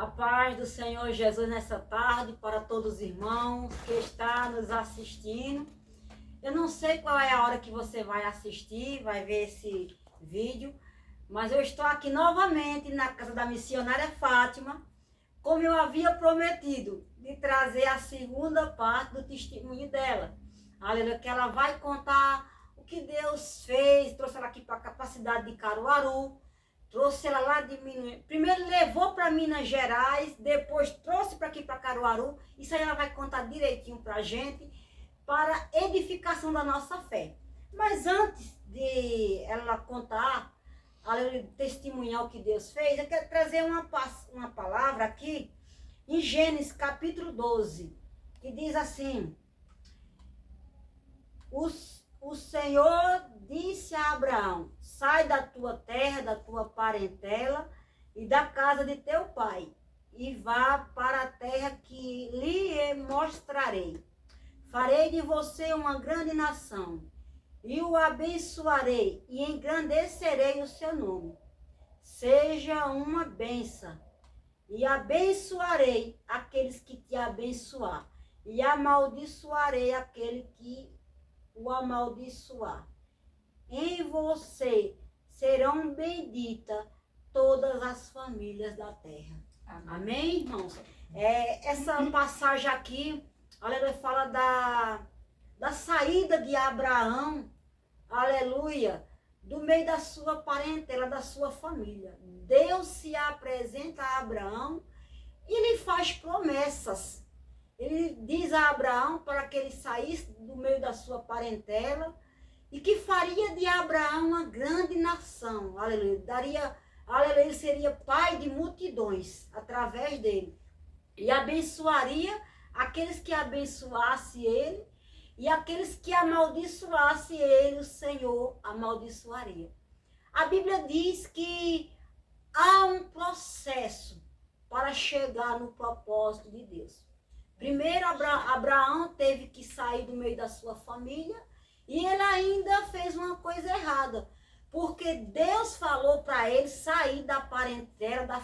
A paz do Senhor Jesus nessa tarde para todos os irmãos que estão nos assistindo. Eu não sei qual é a hora que você vai assistir, vai ver esse vídeo, mas eu estou aqui novamente na casa da missionária Fátima, como eu havia prometido, de trazer a segunda parte do testemunho dela. Aleluia, que ela vai contar o que Deus fez, trouxe ela aqui para a capacidade de Caruaru, trouxe ela lá de Minas, primeiro levou para Minas Gerais, depois trouxe para aqui para Caruaru. Isso aí ela vai contar direitinho para a gente, para edificação da nossa fé. Mas antes de ela contar, testemunhar o que Deus fez, eu quero trazer uma palavra aqui, em Gênesis capítulo 12, que diz assim: o Senhor disse a Abraão: sai da tua terra, da tua parentela e da casa de teu pai, e vá para a terra que lhe mostrarei. Farei de você uma grande nação, e o abençoarei, e engrandecerei o seu nome. Seja uma bênção, e abençoarei aqueles que te abençoar, e amaldiçoarei aquele que o amaldiçoar. Em você serão benditas todas as famílias da terra. Amém, amém, irmãos? Essa passagem aqui, aleluia, fala da saída de Abraão, aleluia, do meio da sua parentela, da sua família. Deus se apresenta a Abraão e lhe faz promessas. Ele diz a Abraão para que ele saísse do meio da sua parentela e que faria de Abraão uma grande nação. Aleluia. Aleluia, ele seria pai de multidões através dele. E abençoaria aqueles que abençoassem ele, e aqueles que amaldiçoassem ele, o Senhor amaldiçoaria. A Bíblia diz que há um processo para chegar no propósito de Deus. Primeiro, Abraão teve que sair do meio da sua família, e ele ainda fez uma coisa errada, porque Deus falou para ele sair da parentela,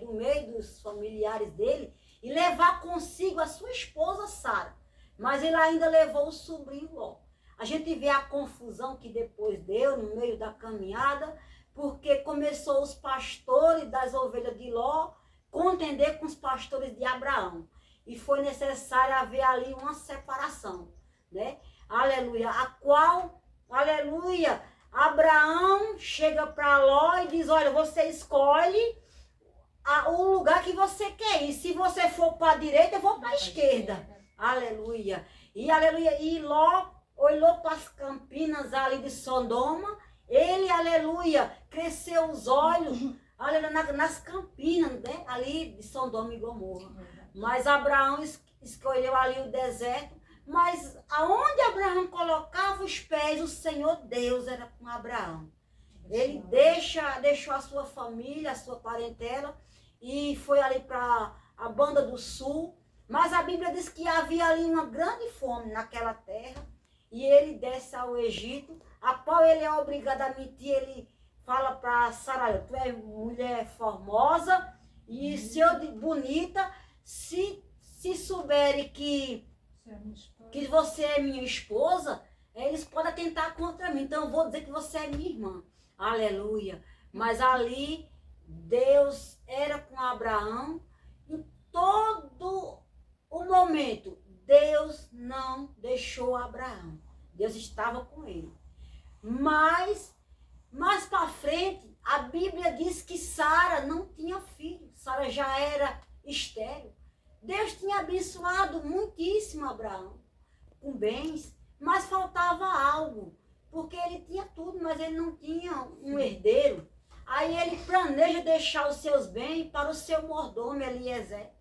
do meio dos familiares dele, e levar consigo a sua esposa Sara. Mas ele ainda levou o sobrinho Ló. A gente vê a confusão que depois deu no meio da caminhada, porque começou os pastores das ovelhas de Ló contender com os pastores de Abraão. E foi necessário haver ali uma separação, né? Aleluia. A qual, aleluia, Abraão chega para Ló e diz: olha, você escolhe o lugar que você quer ir. Se você for para a direita, eu vou para a esquerda. Aleluia. E aleluia. E Ló olhou para as campinas ali de Sodoma. Ele, aleluia, cresceu os olhos, aleluia, nas campinas, né? Ali de Sodoma e Gomorra. Mas Abraão escolheu ali o deserto. Mas aonde Abraão colocava os pés, o Senhor Deus era com Abraão. Ele deixou a sua família, a sua parentela, e foi ali para a banda do sul. Mas a Bíblia diz que havia ali uma grande fome naquela terra, e ele desce ao Egito, a qual ele é obrigado a mentir. Ele fala para Sara: tu é mulher formosa e bonita, se souberem que você é minha esposa, eles podem atentar contra mim, então eu vou dizer que você é minha irmã. Aleluia. Mas ali Deus era com Abraão em todo o momento. Deus não deixou Abraão. Deus estava com ele. Mas mais para frente, a Bíblia diz que Sara não tinha filho. Sara já era estéril. Deus tinha abençoado muitíssimo Abraão com bens, mas faltava algo, porque ele tinha tudo, mas ele não tinha um herdeiro. Aí ele planeja deixar os seus bens para o seu mordomo Eliezer.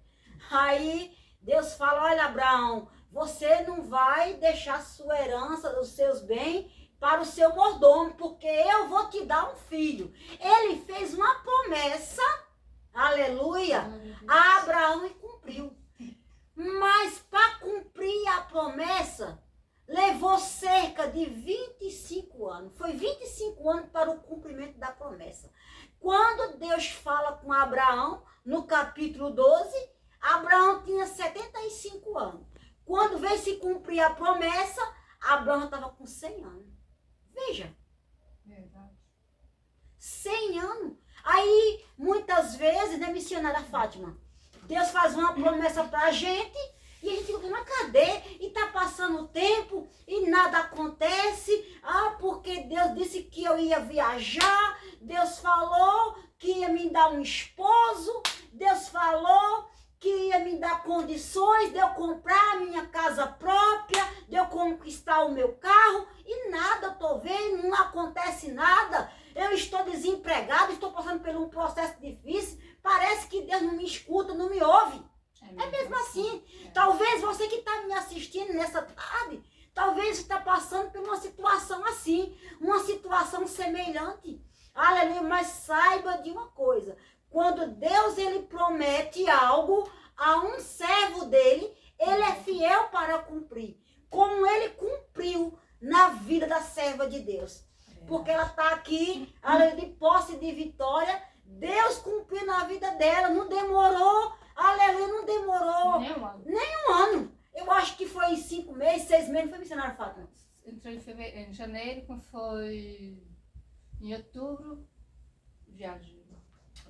Aí Deus fala: olha, Abraão, você não vai deixar sua herança, os seus bens para o seu mordomo, porque eu vou te dar um filho. Ele fez uma promessa, aleluia, a Abraão e cumpriu. Mas para cumprir a promessa, levou cerca de 25 anos. Foi 25 anos para o cumprimento da promessa. Quando Deus fala com Abraão, no capítulo 12, Abraão tinha 75 anos. Quando veio se cumprir a promessa, Abraão estava com 100 anos. Veja. Verdade. 100 anos. Aí, muitas vezes, né, missionária Fátima, Deus faz uma promessa para a gente e a gente fica, mas cadê? E tá passando o tempo e nada acontece. Ah, porque Deus disse que eu ia viajar. Deus falou que ia me dar um esposo. Deus falou que ia me dar condições de eu comprar a minha casa própria, de eu conquistar o meu carro. E nada, eu tô vendo, não acontece nada. Eu estou desempregado, estou passando por um processo difícil. Parece que Deus não me escuta, não me ouve. É mesmo assim. Talvez você que está me assistindo nessa tarde, talvez está passando por uma situação assim, uma situação semelhante. Aleluia, mas saiba de uma coisa. Quando Deus ele promete algo a um servo dele, ele é fiel para cumprir. Como ele cumpriu na vida da serva de Deus. Porque ela está aqui, aleluia, de posse de vitória. Deus cumpriu na vida dela, não demorou, aleluia, não demorou nem um ano. Eu acho que foi 5 meses, 6 meses, não foi missionário Fátima? Entrou em janeiro, quando foi em outubro, viajou.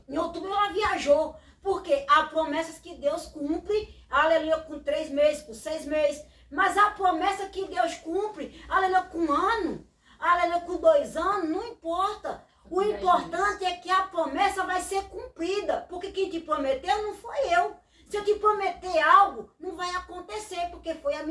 Em outubro ela viajou, porque há promessas que Deus cumpre, aleluia, com 3 meses, com 6 meses, mas a promessa que Deus cumpre, aleluia, com 1 ano, aleluia, com 2 anos, não importa. O importante é que a promessa vai ser cumprida, porque quem te prometeu não foi eu. Se eu te prometer algo, não vai acontecer, porque foi a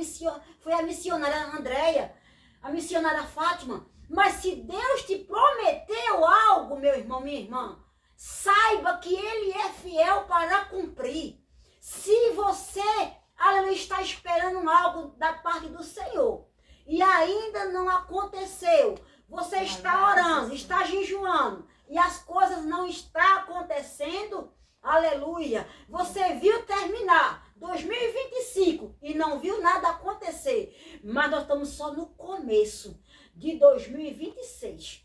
missionária Andréia, a missionária Fátima. Mas se Deus te prometeu algo, meu irmão, minha irmã, saiba que Ele é fiel para cumprir. Se você, aleluia, está esperando algo da parte do Senhor e ainda não aconteceu, você está orando, está jejuando e as coisas não estão acontecendo, aleluia. Você viu terminar 2025 e não viu nada acontecer, mas nós estamos só no começo de 2026.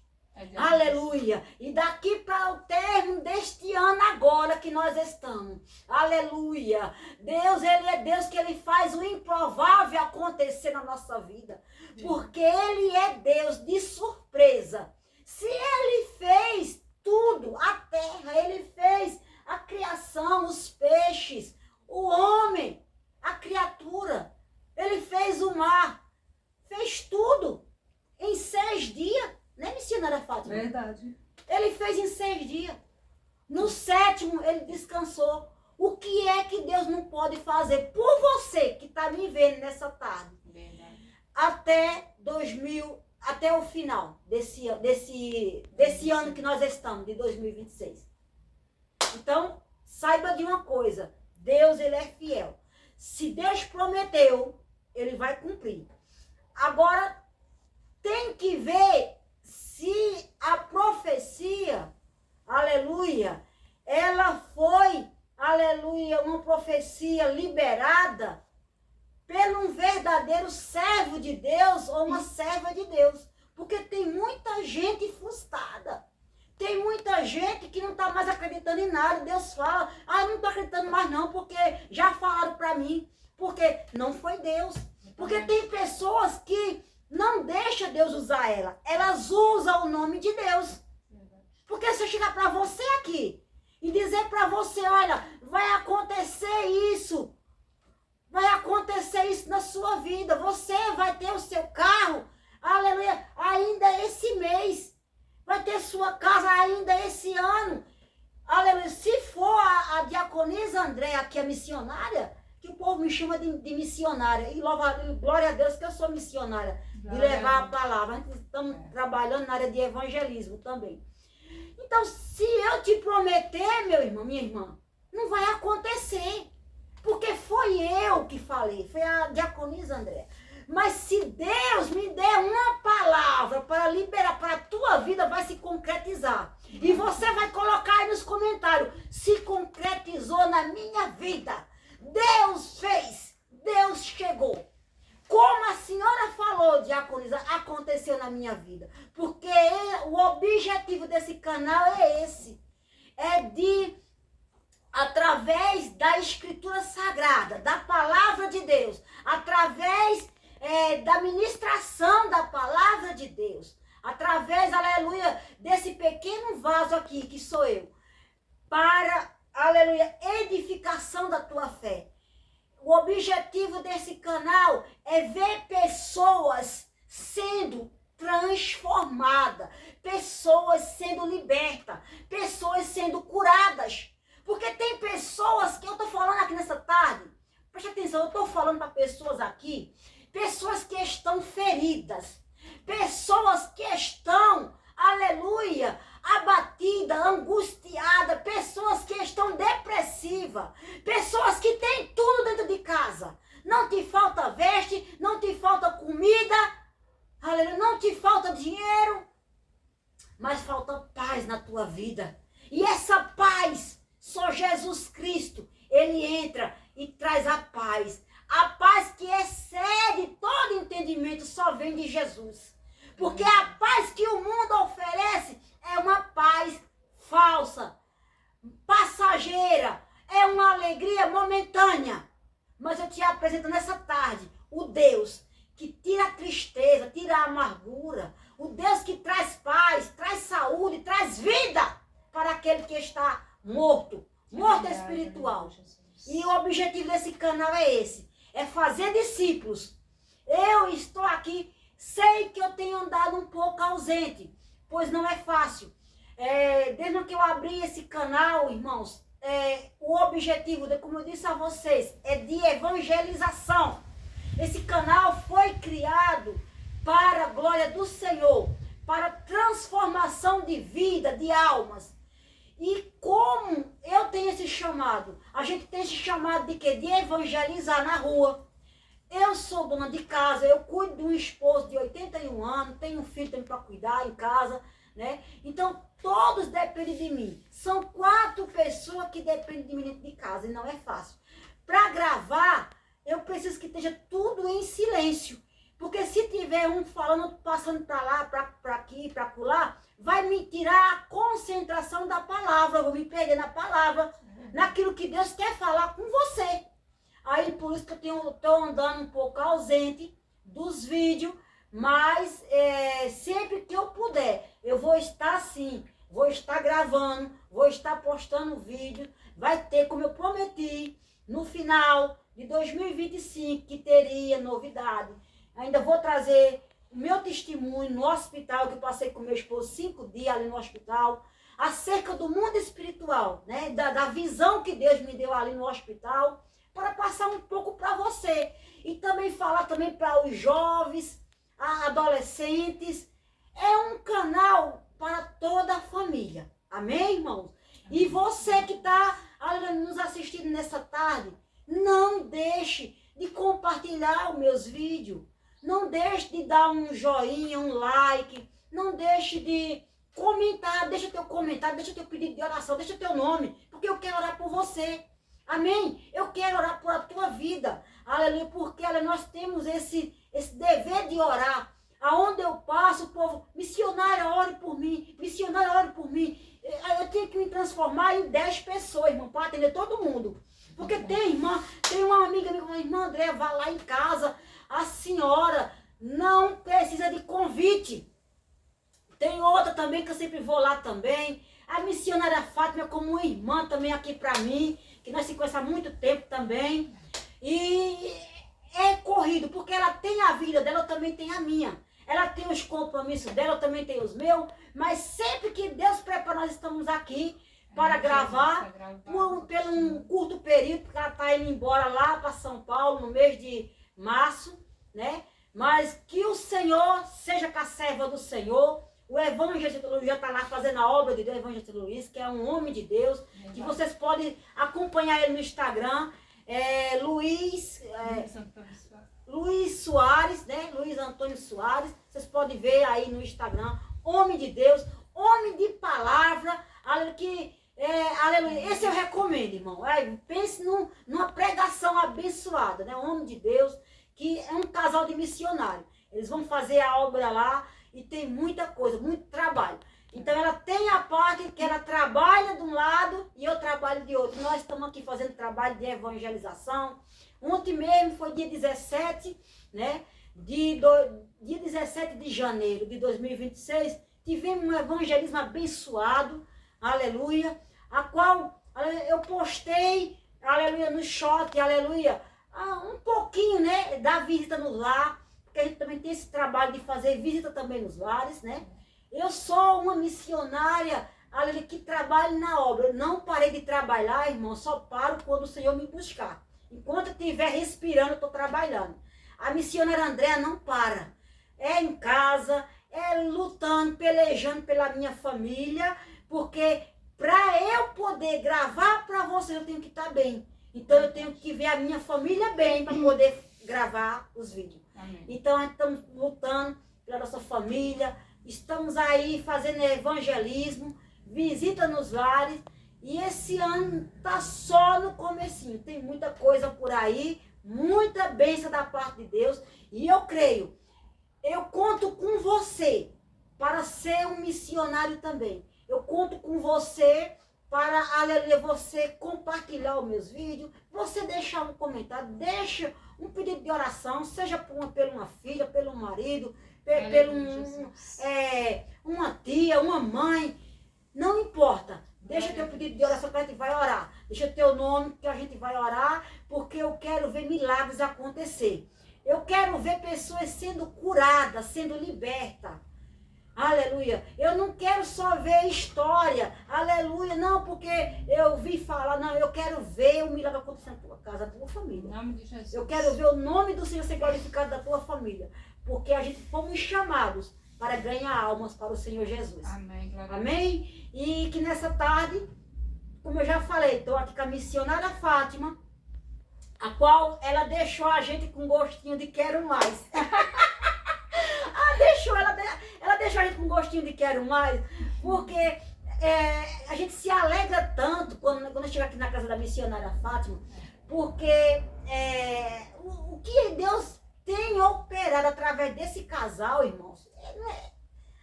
Aleluia. E daqui para o término deste ano agora que nós estamos. Aleluia. Deus, Ele é Deus que Ele faz o improvável acontecer na nossa vida. Porque Ele é Deus de surpresa. Se Ele fez tudo, a terra, Ele fez a criação, os peixes, o homem, a criatura. Ele fez o mar. Fez tudo em 6 dias. Né, missionária Fátima? Verdade. Ele fez em 6 dias. No 7º, ele descansou. O que é que Deus não pode fazer por você que está me vendo nessa tarde? Verdade. Até o final desse ano que nós estamos, de 2026. Então, saiba de uma coisa. Deus, Ele é fiel. Se Deus prometeu, Ele vai cumprir. Agora, tem que ver se a profecia, aleluia, ela foi, aleluia, uma profecia liberada pelo um verdadeiro servo de Deus ou uma serva de Deus. Porque tem muita gente frustrada. Tem muita gente que não está mais acreditando em nada. Deus fala, não estou acreditando mais não, porque já falaram para mim. Porque não foi Deus. Porque tem pessoas que não deixa Deus usar ela. Elas usam o nome de Deus. Porque se eu chegar para você aqui e dizer para você, olha, vai acontecer isso. Vai acontecer isso na sua vida. Você vai ter o seu carro, aleluia, ainda esse mês. Vai ter sua casa ainda esse ano. Aleluia. Se for a diaconisa Andréia, que é missionária, que o povo me chama de missionária. E glória a Deus que eu sou missionária. De levar a palavra. A gente estamos trabalhando na área de evangelismo também. Então, se eu te prometer, meu irmão, minha irmã, não vai acontecer. Porque foi eu que falei. Foi a diaconisa Andréia. Mas se Deus me der uma palavra para liberar para a tua vida, vai se concretizar. E você vai colocar aí nos comentários. Se concretizou na minha vida. Deus fez. Deus chegou. Como a senhora falou, diaconisa, aconteceu na minha vida. Porque o objetivo desse canal é esse. através da escritura sagrada, da palavra de Deus, através da ministração da palavra de Deus, através, aleluia, desse pequeno vaso aqui, que sou eu, para, aleluia, edificação da tua fé. O objetivo desse canal é ver pessoas sendo transformadas, pessoas sendo libertas, pessoas sendo curadas. Porque tem pessoas que eu estou falando aqui nessa tarde, preste atenção, eu estou falando para pessoas aqui, pessoas que estão feridas, pessoas que estão, aleluia, abatida, angustiada, pessoas que estão depressivas, pessoas que têm tudo dentro de casa. Não te falta veste, não te falta comida, aleluia, não te falta dinheiro, mas falta paz na tua vida. E essa paz, só Jesus Cristo, ele entra e traz a paz. A paz que excede todo entendimento só vem de Jesus. Porque a paz que o mundo oferece é uma paz falsa, passageira, é uma alegria momentânea. Mas eu te apresento nessa tarde o Deus que tira a tristeza, tira a amargura, o Deus que traz paz, traz saúde, traz vida para aquele que está morto espiritual. E o objetivo desse canal é esse, é fazer discípulos. Eu estou aqui, sei que eu tenho andado um pouco ausente, pois não é fácil. Desde que eu abri esse canal, irmãos, o objetivo, como eu disse a vocês, é de evangelização. Esse canal foi criado para a glória do Senhor, para transformação de vida, de almas. E como eu tenho esse chamado? A gente tem esse chamado de quê? De evangelizar na rua. Eu sou dona de casa, eu cuido de um esposo de 81 anos, tenho um filho também para cuidar em casa, né? Então, todos dependem de mim. São 4 pessoas que dependem de mim dentro de casa e não é fácil. Para gravar, eu preciso que esteja tudo em silêncio. Porque se tiver um falando, outro passando para lá, para aqui, para acolá, vai me tirar a concentração da palavra, eu vou me perder na palavra, naquilo que Deus quer falar com você. Aí por isso que eu estou andando um pouco ausente dos vídeos, mas sempre que eu puder, eu vou estar assim, vou estar gravando, vou estar postando vídeo, vai ter, como eu prometi, no final de 2025, que teria novidade. Ainda vou trazer o meu testemunho no hospital, que eu passei com meu esposo 5 dias ali no hospital, acerca do mundo espiritual, né? Da visão que Deus me deu ali no hospital, para passar um pouco para você. E também falar também para os jovens, adolescentes. É um canal para toda a família. Amém, irmãos? E você que está nos assistindo nessa tarde, não deixe de compartilhar os meus vídeos. Não deixe de dar um joinha, um like. Não deixe de comentar. Deixa teu comentário, deixa teu pedido de oração, deixa teu nome. Porque eu quero orar por você. Amém? Eu quero orar por a tua vida. Aleluia. Porque nós temos esse dever de orar. Aonde eu passo, o povo, missionária, ore por mim. Missionária, ore por mim. Eu tenho que me transformar em 10 pessoas, irmão, para atender todo mundo. Porque tem uma amiga minha, irmã André, vá lá em casa. A senhora não precisa de convite. Tem outra também que eu sempre vou lá também. A missionária Fátima como uma irmã também aqui para mim, que nós se conhecemos há muito tempo também. E é corrido, porque ela tem a vida dela, eu também tenho a minha. Ela tem os compromissos dela, eu também tenho os meus. Mas sempre que Deus prepara, nós estamos aqui para gravar por um curto período, porque ela está indo embora lá para São Paulo no mês de março, né? Mas que o Senhor seja com a serva do Senhor. O evangelista Luiz já está lá fazendo a obra de Deus, o evangelista Luiz, que é um homem de Deus, que vocês podem acompanhar ele no Instagram, Luiz Soares, né? Luiz Antônio Soares. Vocês podem ver aí no Instagram, homem de Deus, homem de palavra, aleluia. Esse eu recomendo, irmão. Pense numa pregação abençoada, né? Homem de Deus, que é um casal de missionários. Eles vão fazer a obra lá e tem muita coisa, muito trabalho. Então ela tem a parte que ela trabalha de um lado e eu trabalho de outro. Nós estamos aqui fazendo trabalho de evangelização. Ontem mesmo foi dia 17, né? Dia 17 de janeiro de 2026, tivemos um evangelismo abençoado, aleluia, a qual eu postei, aleluia, no short, aleluia, um pouquinho, né, da visita no lar, porque a gente também tem esse trabalho de fazer visita também nos lares, né? Eu sou uma missionária, aleluia, que trabalha na obra. Eu não parei de trabalhar, irmão, só paro quando o Senhor me buscar. Enquanto eu estiver respirando, eu estou trabalhando. A missionária Andréa não para. É em casa, é lutando, pelejando pela minha família, porque para eu poder gravar para vocês, eu tenho que estar bem. Então eu tenho que ver a minha família bem para poder gravar os vídeos. Amém. Então nós estamos lutando pela nossa família, estamos aí fazendo evangelismo, visita nos lares, e esse ano está só no comecinho. Tem muita coisa por aí, muita bênção da parte de Deus, e eu creio, eu conto com você para ser um missionário também. Eu conto com você para, aleluia, você compartilhar os meus vídeos, você deixar um comentário, deixa um pedido de oração, seja pela uma filha, pelo marido, pelo uma tia, uma mãe, não importa. Deixa teu pedido de oração que a gente vai orar. Deixa teu nome que a gente vai orar, porque eu quero ver milagres acontecer. Eu quero ver pessoas sendo curadas, sendo libertas. Aleluia. Eu não quero só ver história. Aleluia. Não, porque eu vi falar. Não, eu quero ver o milagre acontecer na tua casa, na tua família. Em nome de Jesus. Eu quero ver o nome do Senhor ser glorificado da tua família. Porque a gente fomos chamados para ganhar almas para o Senhor Jesus. Amém. Glória Amém? E que nessa tarde, como eu já falei, estou aqui com a missionária Fátima, a qual ela deixou a gente com gostinho de quero mais. Ela deixou a gente com gostinho de quero mais, porque a gente se alegra tanto quando chega aqui na casa da missionária Fátima, porque o que Deus tem operado através desse casal, irmãos,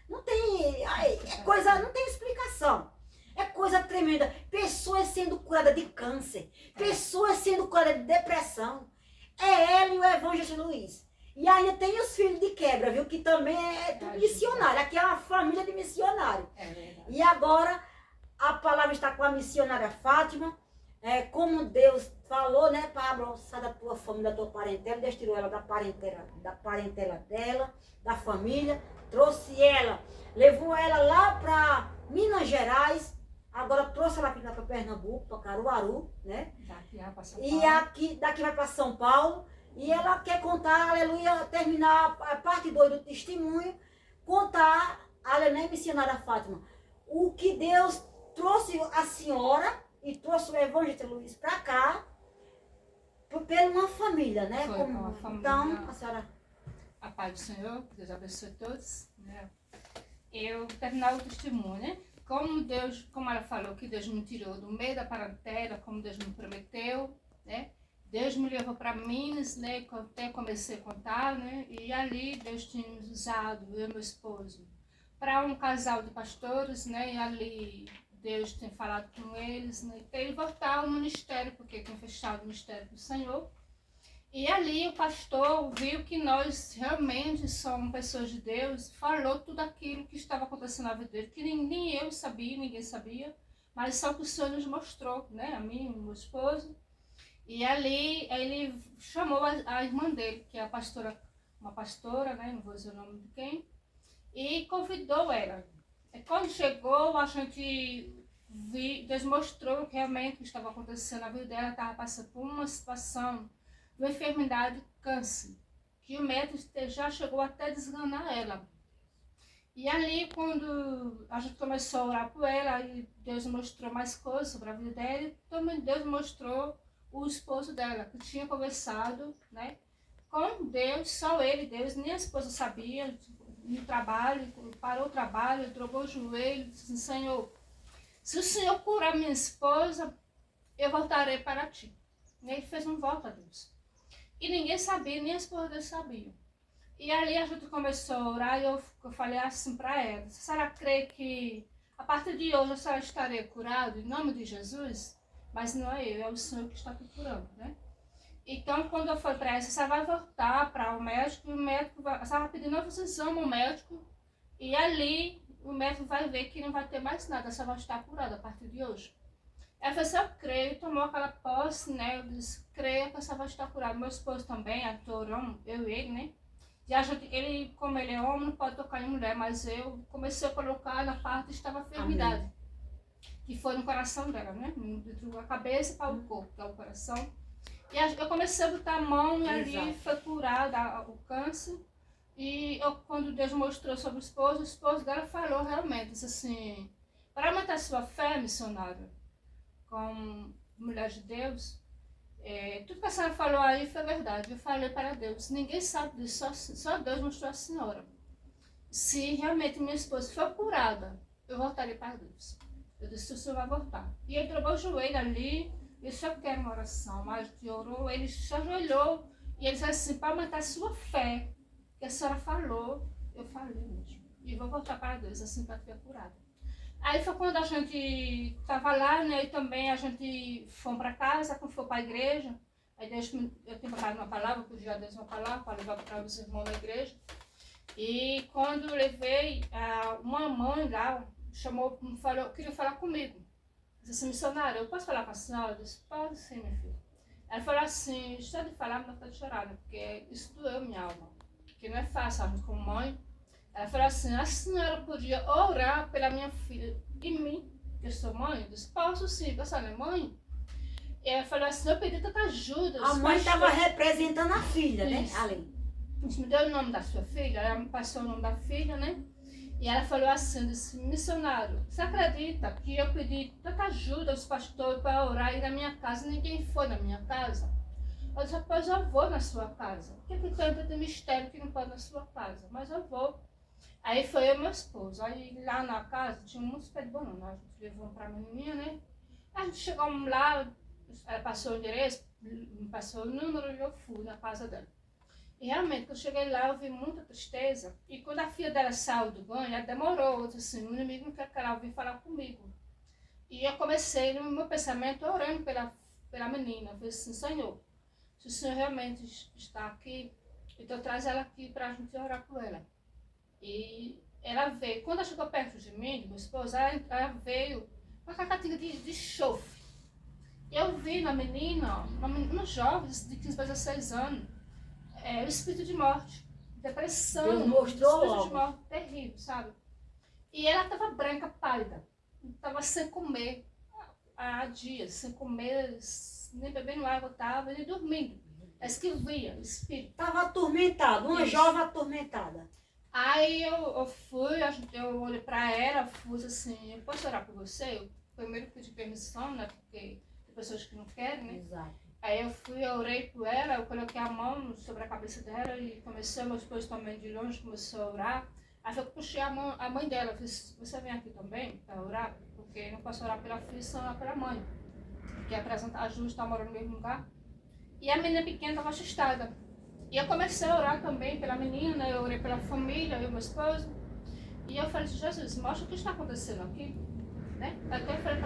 não tem coisa, não tem explicação. É coisa tremenda. Pessoas sendo curadas de câncer, pessoas sendo curadas de depressão. É ela e o Evangelho Luiz. E ainda tem os filhos de quebra, viu? Que também é tudo missionário. Aqui é uma família de missionário. É verdade. E agora a palavra está com a missionária Fátima. Como Deus falou, né? Para abraçar da tua família, da tua parentela. Deus tirou ela da parentela dela, da família. Trouxe ela, levou ela lá para Minas Gerais. Agora trouxe ela aqui para Pernambuco, para Caruaru, né? Daqui vai para São E Paulo. daqui vai para São Paulo. E ela quer contar, aleluia, terminar a parte 2 do testemunho, contar, aleluia, missionária Fátima, o que Deus trouxe a senhora e trouxe o Evangelho Luiz para cá, pela uma família, né? Foi uma família. Então, a senhora... A paz do Senhor, que Deus abençoe todos. Né? Eu terminar o testemunho, né? Como ela falou que Deus me tirou do meio da parentela, como Deus me prometeu, né? Deus me levou para Minas, né? Até comecei a contar, né? E ali Deus tinha nos usado, eu e meu esposo, para um casal de pastores, né? E ali Deus tem falado com eles, né? Para ele voltar ao ministério, porque tinha fechado o ministério do Senhor. E ali o pastor viu que nós realmente somos pessoas de Deus, falou tudo aquilo que estava acontecendo na vida dele, que nem eu sabia, ninguém sabia, mas só que o Senhor nos mostrou, né? A mim, o meu esposo. E ali ele chamou a irmã dele, que é a pastora, uma pastora, né? Não vou dizer o nome de quem, e convidou ela. E quando chegou, a gente Deus mostrou realmente o que estava acontecendo na vida dela, estava passando por uma situação de uma enfermidade de câncer, que o médico já chegou até a desganar ela. E ali, quando a gente começou a orar por ela, e Deus mostrou mais coisas sobre a vida dela, e também Deus mostrou o esposo dela, que tinha conversado, né, com Deus, só ele, Deus, nem a esposa sabia, no trabalho, parou o trabalho, trocou o joelho, disse assim, Senhor, se o Senhor curar minha esposa, eu voltarei para ti. E ele fez um voto a Deus. E ninguém sabia, nem a esposa dele sabia. E ali a gente começou a orar e eu falei assim para ela, se ela crê que a partir de hoje a senhora estaria curada, em nome de Jesus, mas não é eu, é o Senhor que está te curando, né? Então, quando eu falei para ela, você vai voltar para o médico, e o médico vai, você vai pedir novo exame ao médico, e ali o médico vai ver que não vai ter mais nada, você vai estar curada a partir de hoje. Ela falou assim, eu creio, tomou aquela posse, né? Eu disse, creio que você vai estar curada. Meu esposo também, atorão, eu e ele, né? E a gente, ele, como ele é homem, não pode tocar em mulher, mas eu comecei a colocar na parte que estava a enfermidade. Amém. Que foi no coração dela, né? Entre a cabeça para o corpo, que é o coração. E eu comecei a botar a mão e ali foi curada o câncer. E quando Deus mostrou sobre o esposo dela falou realmente, disse assim, para aumentar sua fé, missionário, como mulher de Deus, tudo que a senhora falou aí foi verdade. Eu falei para Deus, ninguém sabe disso, só Deus mostrou a senhora. Se realmente minha esposa for curada, eu voltarei para Deus. Eu disse, o senhor vai voltar. E ele trocou o joelho ali, eu só quero uma oração, mas ele orou, ele se ajoelhou e ele disse assim, para aumentar a sua fé, que a senhora falou, eu falei mesmo. E vou voltar para Deus, assim para ficar curada. Aí foi quando a gente estava lá, né, e também a gente foi para casa, quando foi para a igreja. Aí Deus, eu tinha preparado uma palavra, pedi a Deus uma palavra para levar para os irmãos da igreja. E quando eu levei, uma mãe lá chamou, falou, queria falar comigo. Disse assim, missionária, eu posso falar com a senhora? Eu disse, pode sim, minha filha. Ela falou assim, só de falar, mas não está de chorar, né, porque isso doeu minha alma. Porque não é fácil, sabe, como mãe. Ela falou assim, a senhora podia orar pela minha filha e mim, que eu sou mãe? Eu disse, posso sim, você não é mãe? E ela falou assim, eu pedi tanta ajuda. A mãe estava representando a filha, isso, né? Ali. Isso, me deu o nome da sua filha, ela me passou o nome da filha, né? E ela falou assim, disse, missionário, você acredita que eu pedi tanta ajuda aos pastores para orar aí na minha casa, ninguém foi na minha casa? Eu disse, pois eu vou na sua casa. Porque tem tanto mistério que não pode na sua casa, mas eu vou. Aí foi eu e meu esposo. Aí lá na casa tinha muitos pés de banana. A gente levou para a menininha, né? A gente chegou lá, ela passou o endereço, me passou o número e eu fui na casa dela. E realmente, quando eu cheguei lá, eu vi muita tristeza. E quando a filha dela saiu do banho, ela demorou. Eu disse assim, o inimigo não quer que ela venha falar comigo. E eu comecei, no meu pensamento, orando pela menina. Eu falei assim, Senhor, se o Senhor realmente está aqui, então traz ela aqui para a gente orar com ela. E ela veio, quando ela chegou perto de mim, de meu esposo, ela veio com a cacatinha de enxofre. Eu vi na menina, nos jovens de 15 a 16 anos, o espírito de morte, depressão, Deus mostrou espírito logo. de morte terrível, sabe? E ela estava branca, pálida, estava sem comer há dias, sem comer, nem bebendo água, estava nem dormindo. É isso que eu via, o espírito. Estava atormentada, uma jovem atormentada. Aí eu fui, eu olhei pra ela, fui assim, eu posso orar por você? Eu primeiro pedi permissão, né, porque tem pessoas que não querem, né? Exato. Aí eu fui, eu orei por ela, eu coloquei a mão sobre a cabeça dela e comecei, meu esposo também de longe começou a orar. Aí eu puxei a mãe dela, eu disse, você vem aqui também para orar? Porque não posso orar pela filha, só orar pela mãe. Porque apresentar a Ju, está morando no mesmo lugar. E a menina pequena estava assustada. E eu comecei a orar também pela menina, eu orei pela família, eu e meu esposo. E eu falei, Jesus, mostra o que está acontecendo aqui. Né? Até eu falei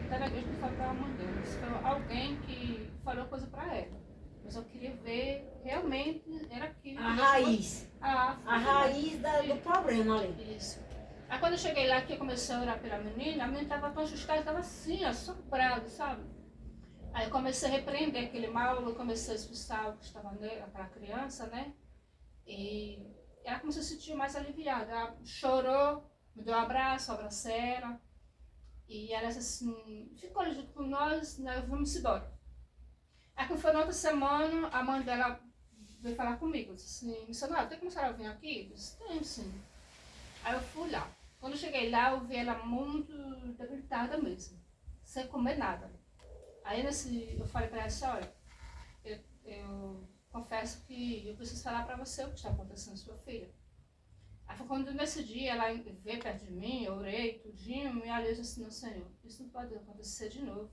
até na igreja que eu falei para a mãe dela, foi alguém que falou coisa para ela. Mas eu queria ver, realmente, era aquilo. A raiz. A raiz do problema ali. Isso. Aí quando eu cheguei lá, que eu comecei a orar pela menina, a menina estava tão assustada, estava assim, assombrada, sabe? Aí eu comecei a repreender aquele mal, eu comecei a expulsar o que estava nele, aquela criança, né? E ela começou a se sentir mais aliviada. Ela chorou, me deu um abraço, abracei ela. E ela disse assim, ficou junto com nós, né? Vamos embora. Aí quando foi na outra semana, a mãe dela veio falar comigo. Disse assim, missionário, tem como a senhora vir aqui? Eu disse, tem sim. Aí eu fui lá. Quando eu cheguei lá, eu vi ela muito debilitada mesmo, sem comer nada. Aí eu falei para ela assim, olha, eu confesso que eu preciso falar para você o que está acontecendo com sua filha. Aí foi quando nesse dia ela veio perto de mim, eu orei tudinho, me olhei e disse assim, Senhor, isso não pode acontecer de novo.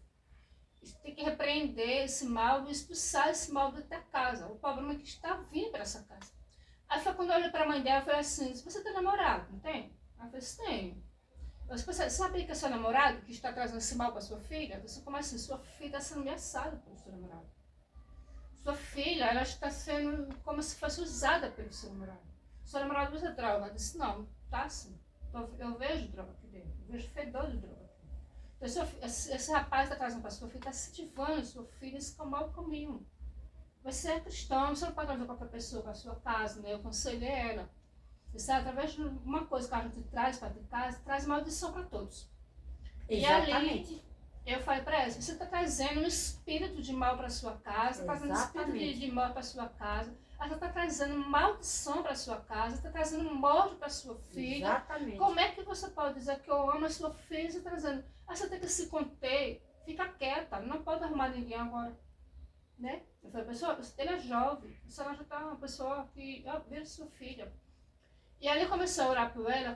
Isso tem que repreender esse mal e expulsar esse mal da casa. O problema é que está vindo para essa casa. Aí foi quando eu olhei pra mãe dela, eu falei assim, você tem namorado, não tem? Ela falou assim, tenho. Você sabia que é seu namorado que está trazendo esse mal para sua filha? Você como assim? Sua filha está sendo ameaçada pelo seu namorado. Sua filha, ela está sendo como se fosse usada pelo seu namorado. Seu namorado usa droga. Ela disse, não, tá assim. Eu vejo droga aqui dentro, eu vejo fedor de droga aqui. Então esse rapaz está trazendo para sua filha, está incentivando sua filha a esse mau caminho. Você é cristão, você não pode trazer qualquer pessoa para sua casa, né? Eu aconselhei ela. Isso é através de uma coisa que a gente traz para de casa, traz maldição para todos. Exatamente. E ali, eu falei para ela, você está trazendo um espírito de mal para sua casa, está trazendo um espírito de mal para sua casa, ela está trazendo maldição para sua casa, está trazendo morte para sua filha. Exatamente. Como é que você pode dizer que eu amo a sua filha, você está trazendo? Você tem que se conter, fica quieta, não pode arrumar ninguém agora. Né? Eu falei, pessoal, ele é jovem, você já está uma pessoa que vira sua filha. E aí eu comecei a orar por ela,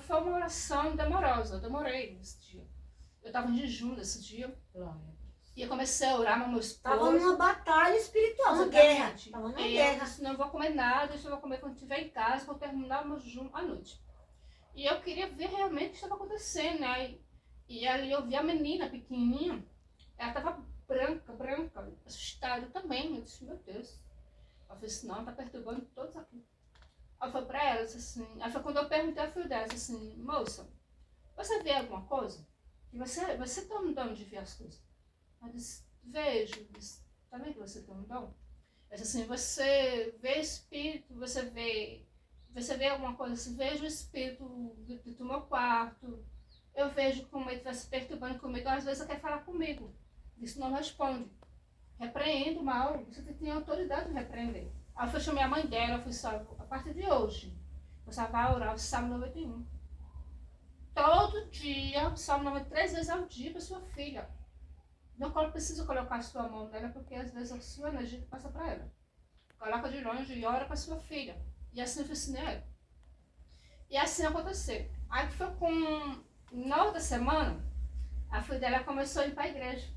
foi uma oração demorosa, eu demorei nesse dia. Eu estava em jejum nesse dia. E eu comecei a orar, mas meu esposo... Estava numa batalha espiritual, uma guerra. Estava numa guerra. Eu disse, não vou comer nada, eu só vou comer quando estiver em casa, vou terminar o meu jejum à noite. E eu queria ver realmente o que estava acontecendo, né? E ali eu vi a menina pequenininha, ela estava branca, assustada também. Eu disse, meu Deus. Eu falei assim, não, tá perturbando todos aqui. Aí eu falei pra ela, assim, aí foi quando eu perguntei a filha dela, assim, moça, você vê alguma coisa? E você tem um dom de ver as coisas? Ela disse, vejo. Disse, tá vendo que você tem um dom? Eu disse assim, você vê espírito, você vê alguma coisa, assim, vejo o espírito do meu quarto, eu vejo como ele está se perturbando comigo, às vezes ele quer falar comigo. Isso não responde. Repreendo mal, você tem autoridade de repreender. Aí eu chamei a mãe dela, eu falei, sabe, a partir de hoje, você vai orar o Salmo 91. Todo dia, o Salmo 91, 3 vezes ao dia para sua filha. Não precisa colocar a sua mão nela, porque às vezes a sua energia passa para ela. Coloca de longe e ora para sua filha. E assim eu ensinei ela. E assim aconteceu. Aí foi na outra semana, a filha dela começou a ir para a igreja.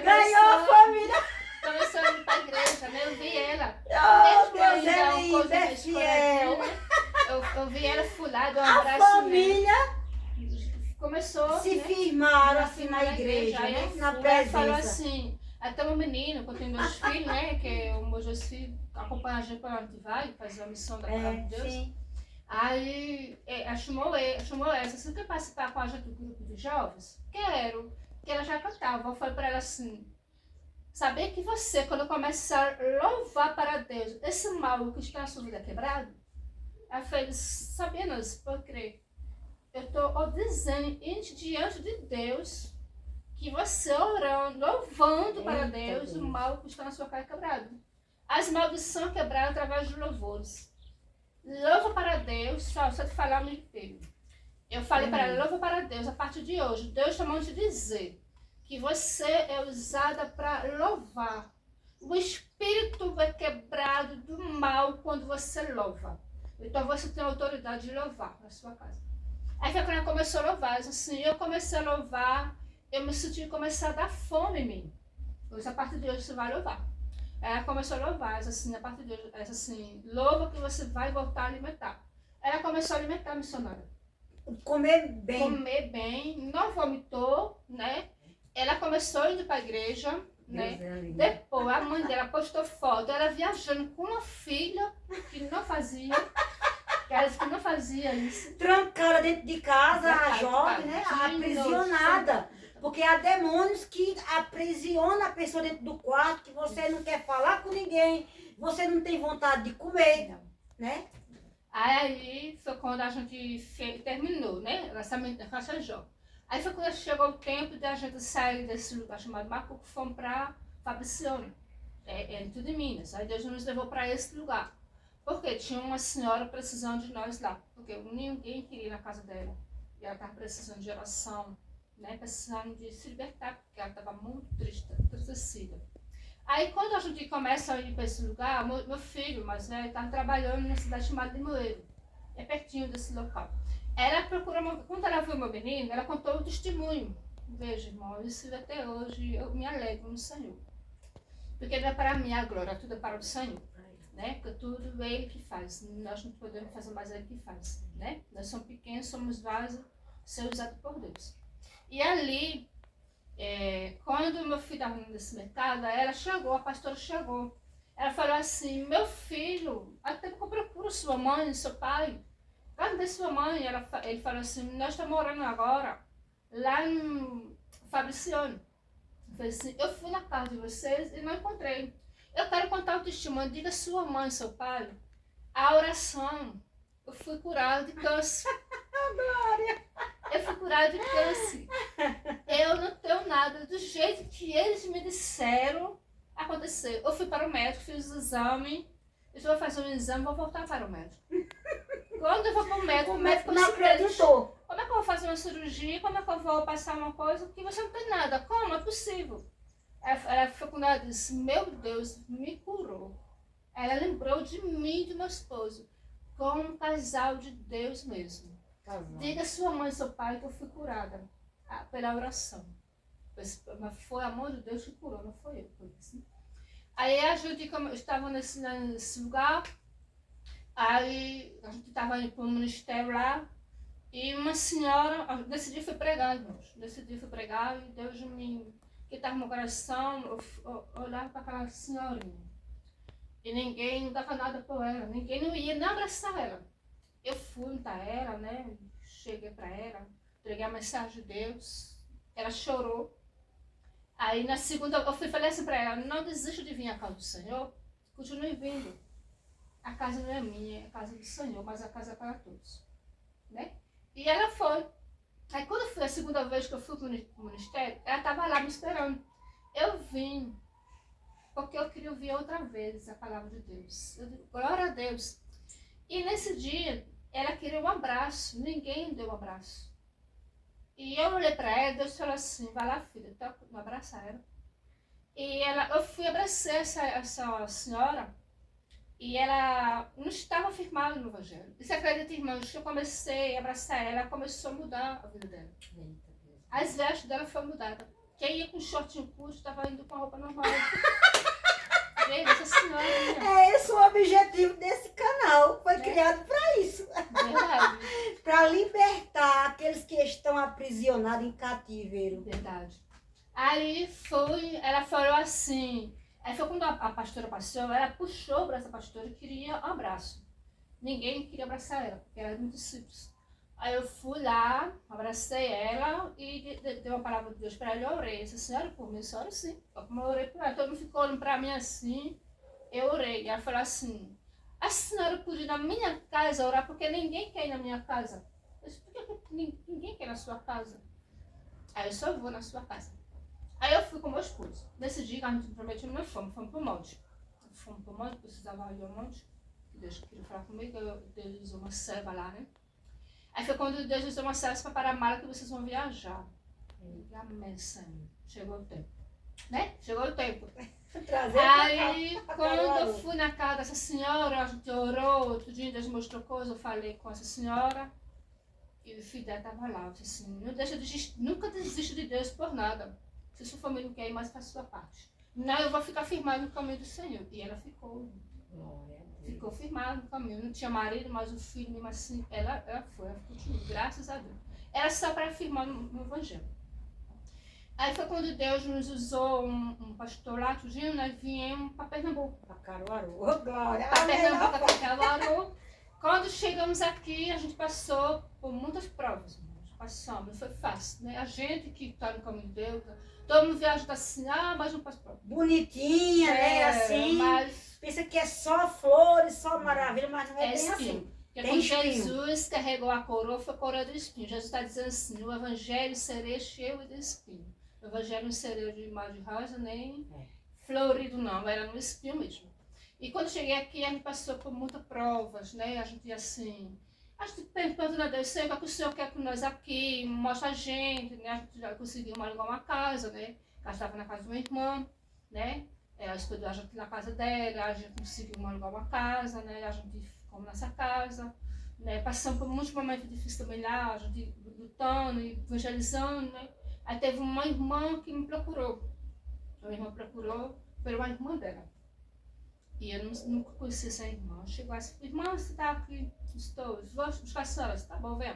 Ganhou a família. Começou a ir para a igreja, né? Eu vi ela. Oh, Deus é lindo, é fiel. Eu vi ela fulada, um A abraço. família Começou, se né? firmaram assim na igreja, Aí né? eu Na fui, presença. falou assim, até um menino, que eu tenho 2 filhos, né? Que os meus 2 filhos acompanham a gente para onde vai, fazer a missão da palavra de Deus. Sim. Aí chamou ela, você quer participar com a gente do grupo de jovens? Quero. Que ela já cantava. Eu falei para ela assim, saber que você, quando começar a louvar para Deus, esse mal que está na sua vida quebrado, ela fez, sabia não, por crer. Eu estou dizendo diante de Deus que você orando, louvando para Deus, o mal que está na sua casa quebrado. As maldições quebradas através de louvores. Louva para Deus, só te falar o inteiro. Eu falei para ela, louva para Deus, a partir de hoje, Deus está mandando te dizer que você é usada para louvar. O espírito é quebrado do mal quando você louva. Então você tem a autoridade de louvar na sua casa. Aí foi quando ela começou a louvar, assim, eu comecei a louvar, eu me senti começar a dar fome em mim. Pois a partir de hoje você vai louvar. Ela começou a louvar, assim, a partir de hoje, assim, louva que você vai voltar a alimentar. Ela começou a alimentar a missionária. Comer bem. Comer bem, não vomitou, né? Ela começou a ir para a igreja, né? Depois a mãe dela postou foto, ela viajando com uma filha que não fazia isso. Trancada dentro de casa, a jovem, né? Aprisionada. Porque há demônios que aprisionam a pessoa dentro do quarto, que você não quer falar com ninguém, você não tem vontade de comer, né? Aí foi quando a gente terminou, né? Com essa jovem. Aí foi quando chegou o tempo de a gente sair desse lugar chamado Macuco, fomos para Fabricione, em tudo em Minas. Aí Deus nos levou para esse lugar. Porque tinha uma senhora precisando de nós lá. Porque ninguém queria ir na casa dela. E ela estava precisando de oração, né? Precisando de se libertar, porque ela estava muito triste, entristecida. Aí quando a gente começa a ir para esse lugar, meu filho, mas né, estava trabalhando numa cidade chamada Limoeiro. É pertinho desse local. Ela procurou, quando ela viu meu menino, ela contou o testemunho. Veja, irmão, isso até hoje eu me alegro no Senhor. Porque não é para mim a glória, tudo é para o Senhor. Né? Porque tudo é Ele que faz. Nós não podemos fazer mais Ele que faz. Né? Nós somos pequenos, somos vasos, ser usados por Deus. E ali, quando meu filho estava nesse mercado, ela chegou, a pastora chegou. Ela falou assim, meu filho, até que eu procuro sua mãe, seu pai. Cadê sua mãe? Ele falou assim, nós estamos morando agora lá em Fabriciano. Eu falei assim, eu fui na casa de vocês e não encontrei. Eu quero contar o testemunho, diga sua mãe, seu pai. A oração, eu fui curada de câncer. Glória! Eu fui curada de câncer. Eu não tenho nada. Do jeito que eles me disseram, aconteceu. Eu fui para o médico, fiz o exame. Eu vou fazer um exame, vou voltar para o médico. Quando eu vou para o médico não acreditou. Como é que eu vou fazer uma cirurgia? Como é que eu vou passar uma coisa? Porque você não tem nada. Como? É possível. Ela foi quando ela disse, meu Deus, me curou. Ela lembrou de mim e do meu esposo. Como um casal de Deus mesmo. Diga a sua mãe e seu pai que eu fui curada pela oração. Mas foi o amor de Deus que curou, não foi eu. Por isso. Aí a gente, como eu estava nesse lugar, aí a gente estava indo para um ministério lá, e uma senhora, nesse dia foi pregar, irmãos. Nesse dia foi pregar e Deus que estava no meu coração, eu olhava para aquela senhorinha. E ninguém dava nada por ela, ninguém não ia nem abraçar ela. Eu fui para ela, né? Cheguei para ela, entreguei a mensagem de Deus, ela chorou. Aí na segunda, falei assim para ela, não desista de vir à casa do Senhor, continue vindo. A casa não é minha, é a casa do Senhor, mas a casa é para todos. Né? E ela foi. Aí quando foi a segunda vez que eu fui para o ministério, ela estava lá me esperando. Eu vim, porque eu queria ouvir outra vez a palavra de Deus. Eu digo, glória a Deus. E nesse dia, ela queria um abraço, ninguém deu um abraço. E eu olhei para ela, Deus falou assim, vai lá filha, vou abraçar ela. E eu fui abraçar essa senhora, e ela não estava firmada no Evangelho. E você acredita, irmãos, que eu comecei a abraçar ela, começou a mudar a vida dela. As vestes dela foram mudadas. Quem ia com shortinho curto estava indo com a roupa normal. Gente, essa senhora... É esse o objetivo desse canal. Foi criado para isso. Verdade. Para libertar aqueles que estão aprisionados em cativeiro. Verdade. Aí ela falou assim... Aí foi quando a pastora passou, ela puxou para essa pastora e queria um abraço. Ninguém queria abraçar ela, porque ela era muito simples. Aí eu fui lá, abracei ela e dei uma palavra de Deus para ela e eu orei. Essa senhora por mim, a senhora sim. Como eu orei por ela, todo mundo ficou olhando para mim assim, eu orei. E ela falou assim, a senhora podia ir na minha casa orar, porque ninguém quer ir na minha casa. Eu disse, por que ninguém quer ir na sua casa? Aí eu só vou na sua casa. Aí eu fui com meu esposo. Nesse dia, a gente prometeu, nós fomos pro monte. Fomos pro monte, precisava ir ao monte. Deus queria falar comigo, Deus usou uma serva lá, né? Aí foi quando Deus usou uma serva para parar a mala que vocês vão viajar. Amém, Senhor. Chegou o tempo. Né? Chegou o tempo. Aí, quando eu fui na casa dessa senhora, a gente orou, outro dia Deus mostrou coisa, eu falei com essa senhora. E o filho dela estava lá. Eu disse assim, nunca desista de Deus por nada. Se sua família não quer ir, mas faça a sua parte. Não, eu vou ficar firmada no caminho do Senhor. E ela ficou. Ficou firmada no caminho. Não tinha marido, mas o filho, mesmo assim, ela continuou. Graças a Deus. Era só para firmar no Evangelho. Aí foi quando Deus nos usou um pastor lá, tudinho, nós viemos para Pernambuco. Para Caruaru. Oh, glória! Para Pernambuco, para Caruaru. Quando chegamos aqui, a gente passou por muitas provas. Passamos, não foi fácil, né? A gente que está no caminho de Deus, todo mundo viaja assim, mas não passa prova. Bonitinha, né? Assim. Mas... Pensa que é só flores, só maravilha, mas não é bem assim. Porque quando Jesus carregou a coroa, foi a coroa do espinho. Jesus está dizendo assim, no Evangelho serei cheio de espinho. O Evangelho não seria de mal de rosa, nem florido não, era no espinho mesmo. E quando cheguei aqui, a gente passou por muitas provas, né? A gente assim... A gente perguntando a Deus, Senhor, o que o Senhor quer com nós aqui? Mostra a gente, né? A gente já conseguiu alugar uma casa, né? Ela estava na casa do meu irmão, né? Ela hospedou a gente na casa dela, a gente conseguiu alugar uma casa, né? A gente ficou nessa casa, né? Passamos por muitos momentos difíceis também lá, a gente lutando, evangelizando, né? Aí teve uma irmã que me procurou. A minha irmã procurou, por uma irmã dela. E eu nunca conheci essa irmã. Chegou assim, irmã, você tá aqui? Estou, vou buscar a senhora, tá bom, vem.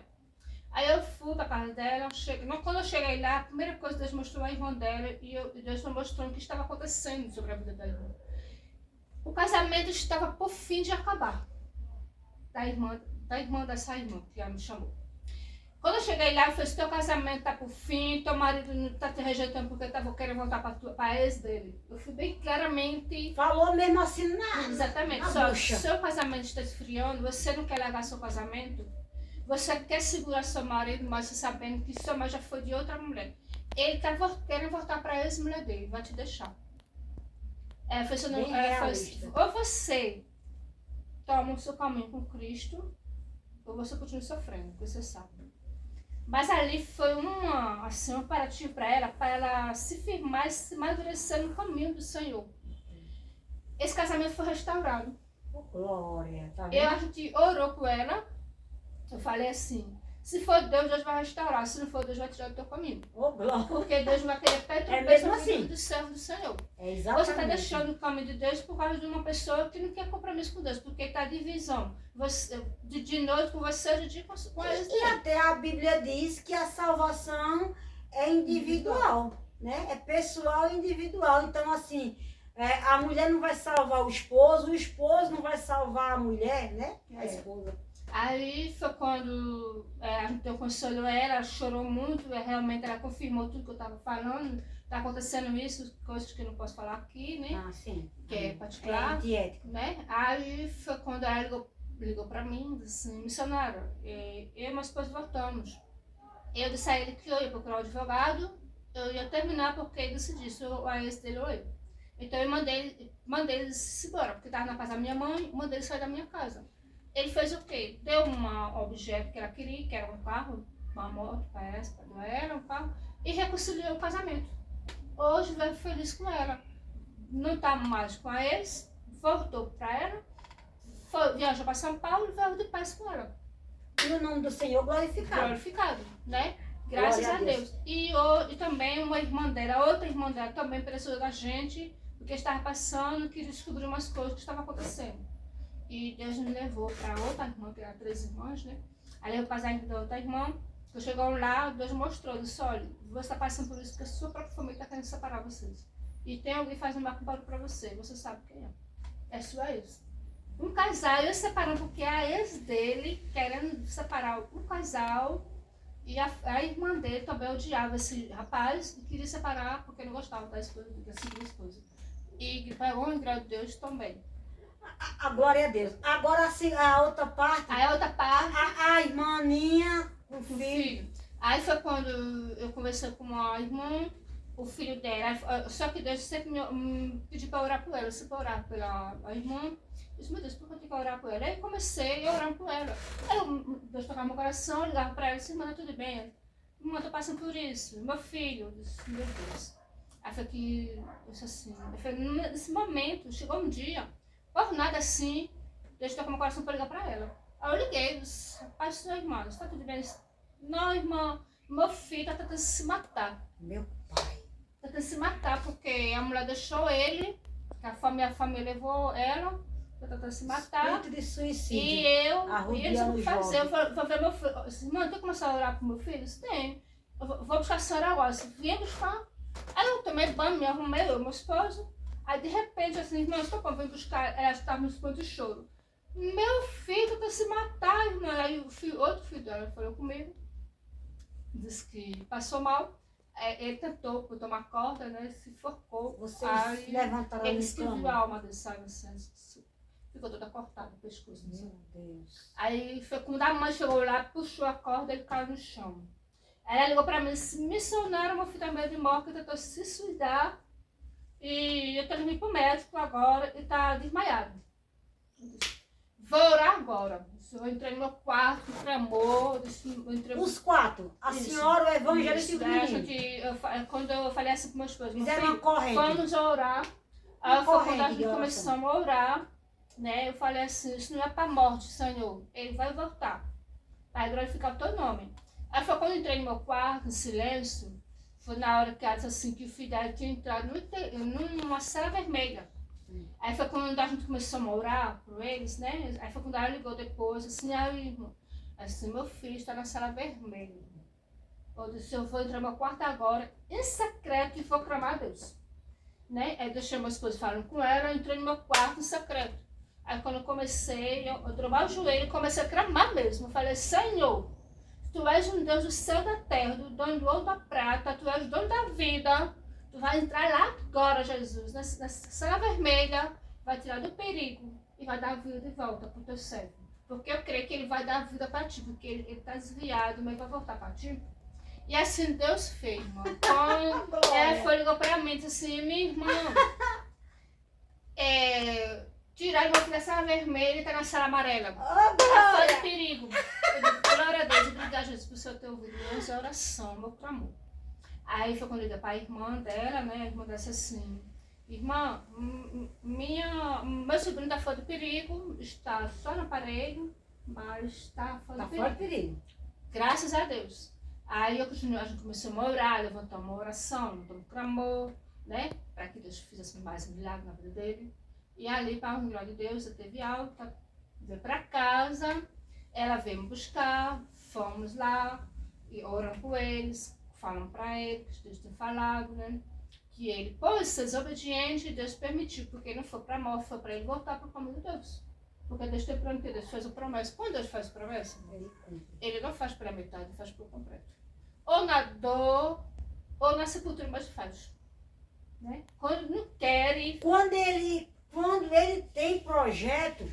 Aí eu fui pra casa dela, quando eu cheguei lá, a primeira coisa que Deus mostrou a irmã dela e Deus me mostrou o que estava acontecendo sobre a vida da irmã. O casamento estava por fim de acabar. Da irmã dessa irmã, que ela me chamou. Quando eu cheguei lá, eu falei, teu casamento tá por fim, teu marido não tá te rejeitando porque tava querendo voltar pra ex dele. Eu fui bem claramente... Falou mesmo assim, Exatamente. Só seu casamento está esfriando, você não quer largar seu casamento, você quer segurar seu marido, mas você sabendo que seu marido já foi de outra mulher. Ele tá querendo voltar pra ex-mulher dele, vai te deixar. Ou você toma o seu caminho com Cristo, ou você continua sofrendo, porque você sabe. Mas ali foi um parativo para ela se firmar e se amadurecer no caminho do Senhor. Esse casamento foi restaurado. Oh, glória, tá vendo? A gente orou com ela, eu falei assim, se for Deus, Deus vai restaurar, se não for Deus, vai tirar do teu caminho. Oh, glória. Porque Deus vai querer mesmo assim. do servo do Senhor. É exatamente. Você está deixando o caminho de Deus por causa de uma pessoa que não quer compromisso com Deus, porque está divisão. De noite com você, de dia com eles. E até a Bíblia diz que a salvação é individual, né? É pessoal e individual. Então, assim, a mulher não vai salvar o esposo não vai salvar a mulher, né? A esposa. Aí foi quando a gente aconselhou ela chorou muito, realmente ela confirmou tudo que eu estava falando. Tá acontecendo isso, coisas que eu não posso falar aqui, né? Ah, sim. Que é particular. Antiético. Né? Aí foi quando ela ligou para mim, disse assim, missionária, eu e meu esposo voltamos. Eu disse a ele que eu ia procurar o advogado, eu ia terminar porque ele disse disso, a ex dele ou eu. Então eu mandei ele se embora, porque estava na casa da minha mãe, mandei ele sair da minha casa. Ele fez o quê? Deu um objeto que ela queria, que era um carro, uma moto, parece, não era um carro, e reconciliou o casamento. Hoje veio feliz com ela. Não está mais com a ex, voltou para ela, viajou para São Paulo e veio de paz com ela. E o nome do Senhor glorificado. Glorificado, né? Graças a Deus. E também uma irmã dela, outra irmã dela também precisou da gente, porque estava passando e queria descobrir umas coisas que estavam acontecendo. E Deus me levou para outra irmã, que era 3 irmãs, né? Aí eu casei da outra irmã. Eu chegou lá, Deus mostrou, disse, olha, você está passando por isso porque a sua própria família está querendo separar vocês. E tem alguém que faz um marco para você sabe quem é. É sua ex. Um casal, eu separando porque a ex dele querendo separar um casal e a irmã dele também odiava esse rapaz e queria separar porque não gostava da segunda esposa. E para honra de Deus também. A glória a Deus. Agora assim, a outra parte. A outra parte. A irmã Aninha, o filho. Aí foi quando eu conversei com uma irmã, o filho dela. Só que Deus sempre me pediu para orar por ela. Se para orar pela irmã. Eu disse, meu Deus, por que eu tenho que orar por ela? Aí eu comecei a orar por ela. Aí Deus tocava meu coração, ligava para ela e disse, irmã, tudo bem? Irmã, eu tô passando por isso. Meu filho. Eu disse, meu Deus. Aí foi que eu disse assim. Nesse momento, chegou um dia. Por nada assim, Deus tocou meu coração para ligar para ela. Aí eu liguei, disse, rapaz, sua irmã, está tudo bem? Disse, não, irmã, meu filho está tentando se matar. Meu pai. Está tentando se matar porque a mulher deixou ele, a família levou ela, está tentando se matar. Espírito de suicídio. E eu vou fazer, eu vou ver meu filho. Eu disse, irmã, tem que começar a orar pro meu filho? Eu disse, tem. Eu vou buscar a senhora agora. Se vier buscar. Aí eu tomei banho, me arrumei, eu e meu esposo. Aí de repente, assim, irmã, estou para vir buscar, ela estava no ponto de choro. Meu filho está se matar, irmã. Aí outro filho dela falou comigo, disse que passou mal. Ele tentou tomar corda, né? Se forcou. Vocês levantaram ele escreveu a alma dele, sabe? Ficou toda cortada, o pescoço. Meu Deus. Aí foi quando a mãe chegou lá, puxou a corda e ele caiu no chão. Aí ela ligou para mim e disse, missionário, meu filho tá meio de morte, tentou se suicidar. E eu tenho que ir pro médico agora e tá desmaiado. Vou orar agora. Eu entrei no meu quarto, tremor. Os 4. A senhora, o evangelista e o menino. Quando eu falei assim pro meu esposo, fizeram uma corrente. Vamos orar. Aí foi quando a gente começamos a orar, né? Eu falei assim, isso não é pra morte, Senhor. Ele vai voltar. Vai glorificar o teu nome. Aí foi quando eu entrei no meu quarto, em silêncio. foi na hora que ela disse assim, que o filho dela tinha entrado numa sala vermelha. Aí foi quando a gente começou a orar por eles, né? Aí foi quando ela ligou depois, assim, irmão, assim, meu filho está na sala vermelha. Eu disse, eu vou entrar no meu quarto agora, em secreto, e vou clamar a Deus. Né? Aí deixei meu esposo falando com ela, eu entrei no meu quarto em secreto. Aí quando eu comecei, eu dobrar o joelho e comecei a clamar mesmo. Eu falei, Senhor, Tu és um Deus do céu e da terra, do dono do ouro da prata, Tu és o dono da vida. Tu vai entrar lá agora, Jesus, nessa sala vermelha, vai tirar do perigo e vai dar a vida de volta para o Teu servo. Porque eu creio que Ele vai dar a vida para Ti, porque Ele está desviado, mas vai voltar para Ti. E assim Deus fez, irmão. Então, ela foi ligou para mim e disse assim, minha irmã, tiraram meu filho da sala vermelha e tá na sala amarela. Tá fora de perigo. Eu digo, glória a Deus, obrigada Jesus por seu ter ouvido minha oração, meu clamor. Aí foi quando eu liguei para a irmã dela, né? A irmã disse assim, irmã, meu sobrinho está fora de perigo, está só no aparelho, mas está fora de perigo. Graças a Deus. Aí a gente começou a orar, levantou uma oração, levantou um clamor, né? Para que Deus fizesse mais um milagre na vida dele. E ali, para a glória de Deus, eu teve alta, veio para casa, ela veio me buscar, fomos lá, e oramos com eles, falamos para ele, que Deus tem falado, né? Que ele, por ser desobediente, Deus permitiu, porque ele não foi para a morte, foi para ele voltar para o caminho de Deus. Porque Deus tem prometido, Deus fez a promessa. Quando Deus faz promessa, ele não faz pela metade, ele faz por completo. Ou na dor, ou na sepultura, mas faz. Né? Quando não quer e... Quando ele tem projeto,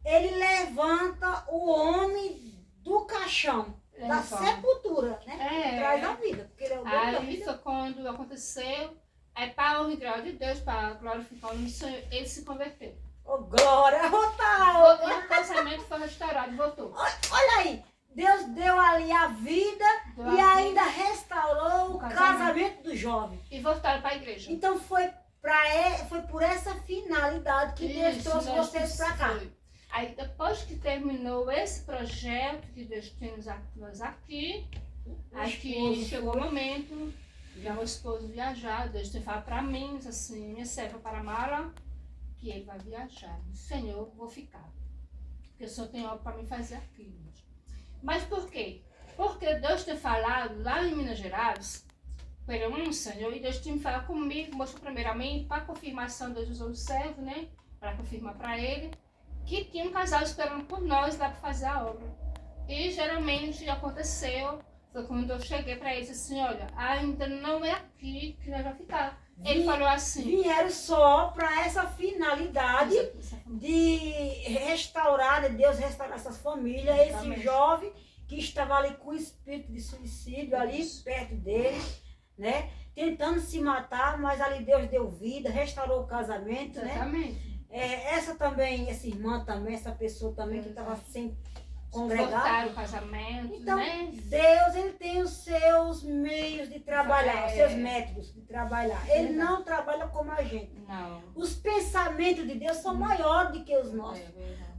ele levanta o homem do caixão, da sepultura, né? Traz a vida, porque ele é o dono da vida. Aí foi quando aconteceu, aí para a glória de Deus, para glorificar o nome do Senhor, ele se converteu. Oh, glória, Rotal! E o casamento foi restaurado, voltou. Olha aí, Deus deu ali a vida e ainda restaurou o casamento do jovem. E voltaram para a igreja. Então foi por essa finalidade que Deus trouxe vocês para cá. Aí depois que terminou esse projeto que Deus tem nós aqui, aqui chegou o momento, já meu esposo viajar, Deus tem falado para mim, assim, minha serva para Mara, que ele vai viajar. Senhor, vou ficar. Porque o Senhor tem algo para me fazer aqui. Mas por quê? Porque Deus tem falado lá em Minas Gerais, pelo Senhor, e Deus tinha me falado comigo, mostrou primeiramente para confirmação, Deus usou o servo, né? Para confirmar para ele, que tinha um casal esperando por nós lá para fazer a obra. E geralmente aconteceu, foi quando eu cheguei para ele e disse assim, olha, ainda não é aqui que nós vamos ficar. Ele falou assim... Vieram só para essa finalidade de restaurar, de Deus restaurar essas famílias, esse jovem que estava ali com espírito de suicídio, ali perto dele, né? Tentando se matar, mas ali Deus deu vida, restaurou o casamento, né? Essa irmã também, essa pessoa também que estava sem congregar. Cortaram o casamento, então, né? Deus, ele tem os seus meios de trabalhar, os seus métodos de trabalhar. Ele não trabalha como a gente. Não. Os pensamentos de Deus são maiores do que os nossos.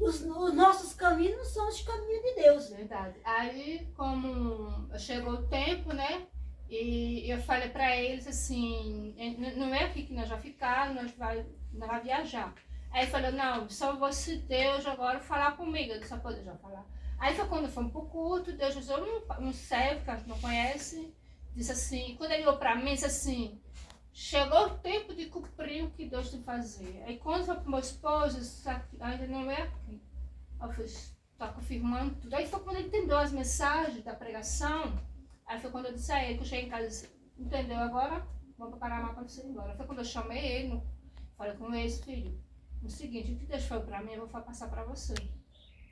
Os nossos caminhos não são os caminhos de Deus. Verdade. Aí, como chegou o tempo, né? E eu falei para eles assim, não é aqui que nós vamos ficar, nós vamos viajar. Aí ele falou, não, só você Deus agora falar comigo, eu só poder já falar. Aí foi quando fomos pro culto, Deus usou um servo que a gente não conhece, disse assim, quando ele olhou para mim, disse assim, chegou o tempo de cumprir o que Deus tem que fazer. Aí quando foi pro meu esposo, disse, ainda não é aqui. Eu fiz, tá confirmando tudo. Aí foi quando ele entendeu as mensagens da pregação. Aí foi quando eu disse a ele, que eu cheguei em casa e disse, entendeu agora? Vamos para Paramá para você ir embora. Foi quando eu chamei ele, falei com ele, filho, o seguinte, o que Deus falou para mim, eu vou passar para você.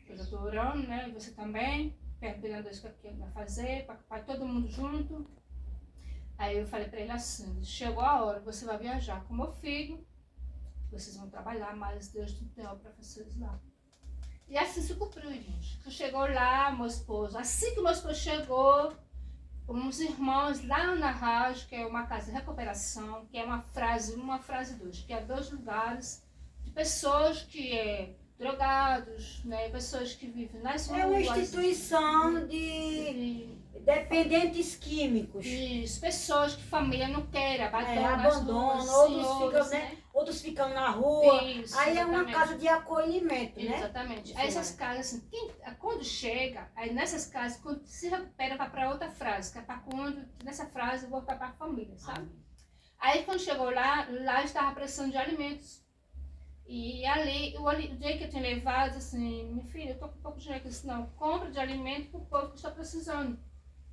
Eu já estou orando, né? E você também, pedindo a Deus o que ele vai fazer, para todo mundo junto. Aí eu falei para ele assim, chegou a hora, você vai viajar com meu filho, vocês vão trabalhar, mas Deus não tem hora para vocês lá. E assim se cumpriu, gente. Chegou lá, meu esposo, assim que meu esposo chegou, uns irmãos lá na rádio, que é uma casa de recuperação, que é uma frase 2, que é 2 lugares de pessoas que drogados, né? Pessoas que vivem nas ruas. É uma instituição de dependentes químicos. Isso, pessoas que família não quer, Abandonam, outros ficam na rua. Isso, aí exatamente. é uma casa de acolhimento, né? Exatamente. Aí essas casas, assim, quando chega, aí nessas casas, quando se recupera, vai para outra frase, que é para quando, nessa frase, voltar para a família, sabe? Aí quando chegou lá estava precisando de alimentos. E ali, o dia que eu tinha levado, assim, minha filha, eu tô com um pouco de dinheiro, eu disse, não, compra de alimento para o povo que está precisando.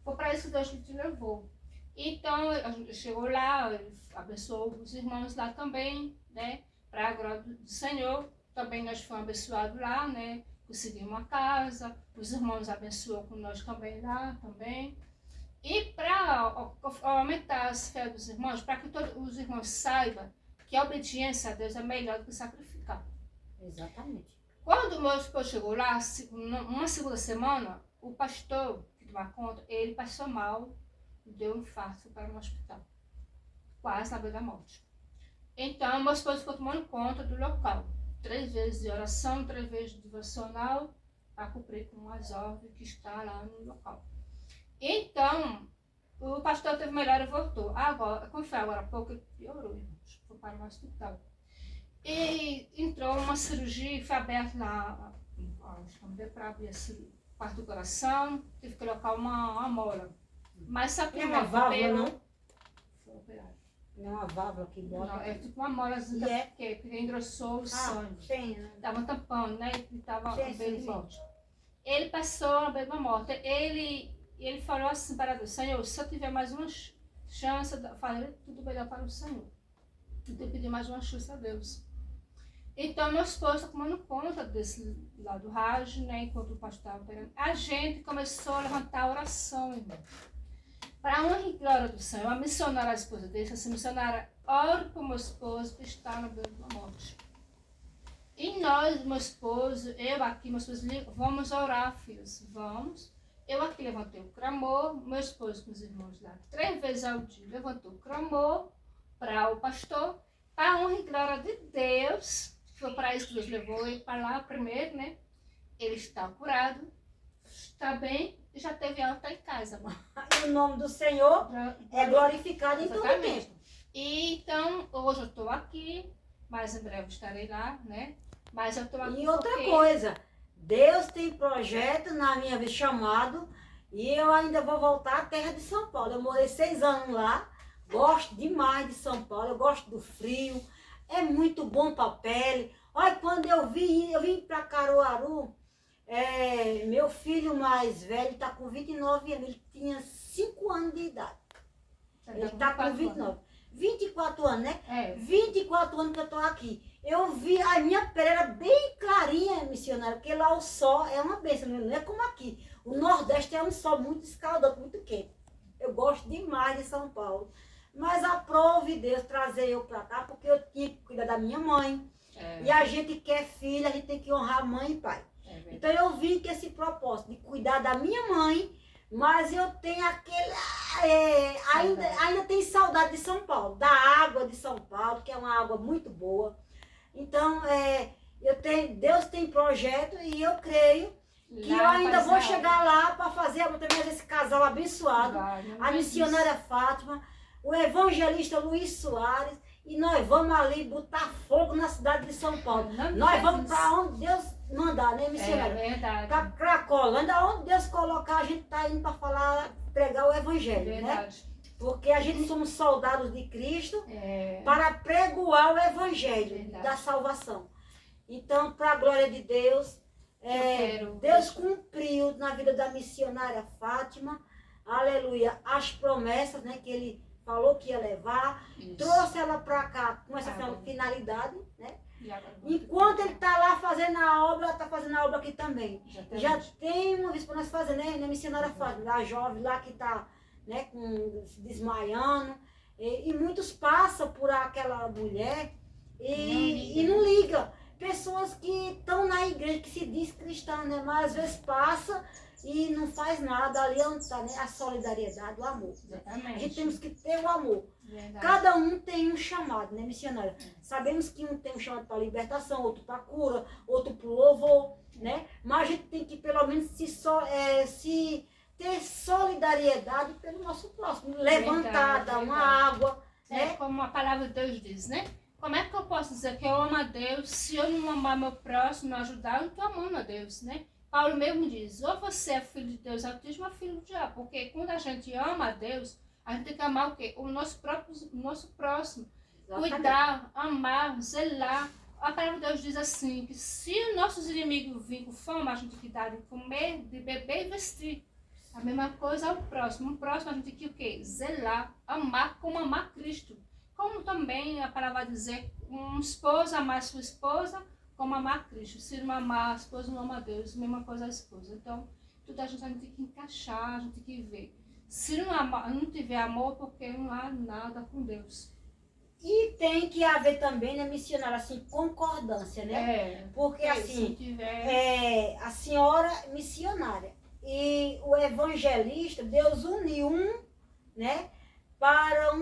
Foi para isso que Deus te levou. Então, a gente chegou lá, abençoou os irmãos lá também, né? Para a glória do Senhor. Também nós fomos abençoados lá, né? Conseguimos uma casa, os irmãos abençoou com nós também lá, também. E para aumentar as fé dos irmãos, para que todos os irmãos saibam que a obediência a Deus é melhor do que sacrificar. Exatamente. Quando o meu esposo chegou lá, uma segunda semana, o pastor que tomava conta, ele passou mal, deu um infarto para no hospital. Quase na beira da morte. Então, meu esposo ficou tomando conta do local. 3 vezes de oração, 3 vezes de devocional, para cumprir com as ordens que está lá no local. Então, o pastor teve melhor e voltou. Agora, como foi agora há pouco, ele piorou, irmãos. Foi para o hospital. E entrou uma cirurgia, foi aberta lá, para abrir a parte do coração, teve que colocar uma mola. Mas só que não é uma válvula, não? Foi operado. Não é uma válvula que bota? Não, é tipo uma molazinha porque engrossou o sangue. Sim. Estava tampando, né? E estava bem forte. Ele passou a beira da morte. Ele falou assim para Deus, Senhor, se eu tiver mais uma chance, farei tudo melhor para o Senhor. Então eu pedi mais uma chance a Deus. Então meu esposo está tomando conta desse lado do rádio, né? Enquanto o pastor estava operando. A gente começou a levantar a oração, irmão. Para a honra e glória do Senhor, a missionária, a esposa dele, essa missionária, ore para o meu esposo que está na beira da morte. E nós, meu esposo, eu aqui, meu esposo, vamos orar, filhos, vamos. Eu aqui levantei o clamor, meu esposo com os irmãos lá, 3 vezes ao dia, levantou o clamor para o pastor, para a honra e glória de Deus, foi para isso que Deus levou ele para lá primeiro, né? Ele está curado, está bem, e já teve alta em casa. E o nome do Senhor é glorificado em todo o tempo. E, então, hoje eu estou aqui, mas em breve estarei lá, né? Mas eu estou aqui. E outra coisa, Deus tem projeto na minha vida chamado e eu ainda vou voltar à terra de São Paulo. Eu morei 6 anos lá, gosto demais de São Paulo, eu gosto do frio, é muito bom para a pele. Olha, quando eu vim para Caruaru, meu filho mais velho está com 29 anos, ele tinha 5 anos de idade. Ele está com 29. 24 anos, né? 24 anos que eu estou aqui. Eu vi, a minha pele era bem clarinha, missionária, porque lá o sol é uma bênção, não é como aqui. O Nordeste é um sol muito escaldante, muito quente. Eu gosto demais de São Paulo. Mas aprove Deus trazer eu para cá, porque eu tinha que cuidar da minha mãe. E a gente que é filha, a gente tem que honrar mãe e pai. Então eu vim com esse propósito de cuidar da minha mãe, mas eu tenho aquele... ainda tenho saudade de São Paulo, da água de São Paulo, que é uma água muito boa. Então, Deus tem projeto e eu creio que eu ainda vou chegar lá para fazer também esse casal abençoado, a missionária Fátima, o evangelista Luiz Soares, e nós vamos ali botar fogo na cidade de São Paulo. Nós vamos para onde Deus mandar, né, missionária? É verdade. Para Cracolândia, onde Deus colocar, a gente está indo para pregar o evangelho, né? Porque a gente somos soldados de Cristo para pregoar o evangelho da salvação. Então, para a glória de Deus, Deus cumpriu na vida da missionária Fátima, aleluia, as promessas, né, que ele falou que ia levar, trouxe ela para cá com essa finalidade, né? Enquanto ele está lá fazendo a obra, ela está fazendo a obra aqui também. Já tem uma vez para nós fazer, né, missionária Fátima, a jovem lá que está, né, se desmaiando, e muitos passam por aquela mulher e não liga. Pessoas que estão na igreja, que se diz cristã, né, mas às vezes passa e não faz nada, ali onde está, né? A solidariedade, o amor. Né? A Exatamente. gente temos que ter o amor. Verdade. Cada um tem um chamado, né, missionária? Sabemos que um tem um chamado para libertação, outro para cura, outro para louvor, né? Mas a gente tem que pelo menos se ter solidariedade pelo nosso próximo. Levantada, Verdade. uma água, É né? como a palavra de Deus diz, né? Como é que eu posso dizer que eu amo a Deus se eu não amar meu próximo, não ajudar, eu não estou amando a Deus, né? Paulo mesmo diz, ou você é filho de Deus altíssimo ou filho do diabo, porque quando a gente ama a Deus, a gente tem que amar o quê? O nosso próximo. Exatamente. Cuidar, amar, zelar. A palavra de Deus diz assim, que se os nossos inimigos virem com fome, a gente tem que dar de comer, de beber e vestir. A mesma coisa ao próximo. O próximo a gente tem que o quê? Zelar, amar como amar Cristo. Como também a palavra vai dizer, um esposo amar sua esposa como amar Cristo. Se não amar a esposa, não ama a Deus. A mesma coisa a esposa. Então, tudo a gente tem que encaixar, a gente tem que ver. Se não tiver amor, porque não há nada com Deus. E tem que haver também, né, missionária, assim, concordância, né? Porque assim, a senhora missionária e o evangelista, Deus uniu um, né, para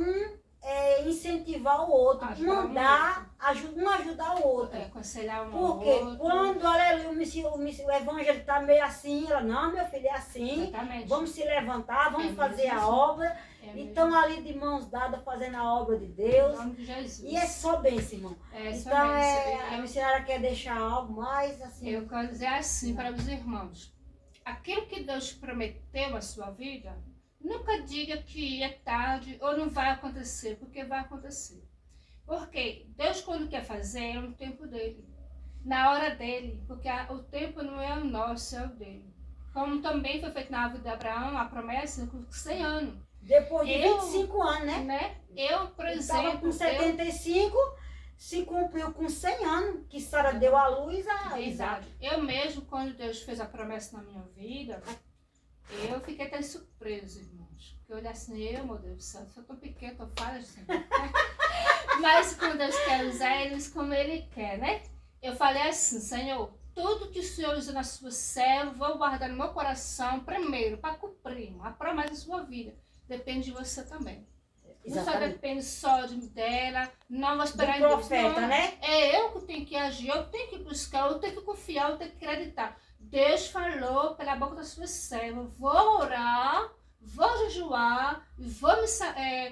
incentivar o outro, mandar, um ajudar o outro. Aconselhar um Porque outro. quando, aleluia, o evangelho está meio assim, ela, não, meu filho, é assim, Exatamente. vamos se levantar, vamos fazer a obra. Então, ali de mãos dadas, fazendo a obra de Deus. Em nome de Jesus. E é só bênção, irmão. Então, a missionária quer deixar algo mais assim. Eu quero dizer assim para os irmãos. Aquilo que Deus prometeu na sua vida, nunca diga que é tarde ou não vai acontecer, porque vai acontecer. Porque Deus, quando quer fazer, é no tempo dele. Na hora dele. Porque o tempo não é o nosso, é o dele. Como também foi feito na vida de Abraão, a promessa com 100 anos. Depois de 25 anos, né? Eu, por exemplo... Estava com 75, se cumpriu com 100 anos, que Sara deu à luz a Isaac. Eu mesmo, quando Deus fez a promessa na minha vida, eu fiquei até surpresa, irmãos. Porque eu olhei assim, meu Deus do céu, sou tão pequena, tô falha assim. Mas quando Deus quer usar eles como Ele quer, né? Eu falei assim, Senhor, tudo que o Senhor usa na sua serva, vou guardar no meu coração primeiro, para cumprir a promessa da sua vida. Depende de você também. Não só depende só dela, não vou esperar em Deus. Profeta, não. Né? É eu que tenho que agir, eu tenho que buscar, eu tenho que confiar, eu tenho que acreditar. Deus falou pela boca da sua serva, vou orar, vou jejuar, vou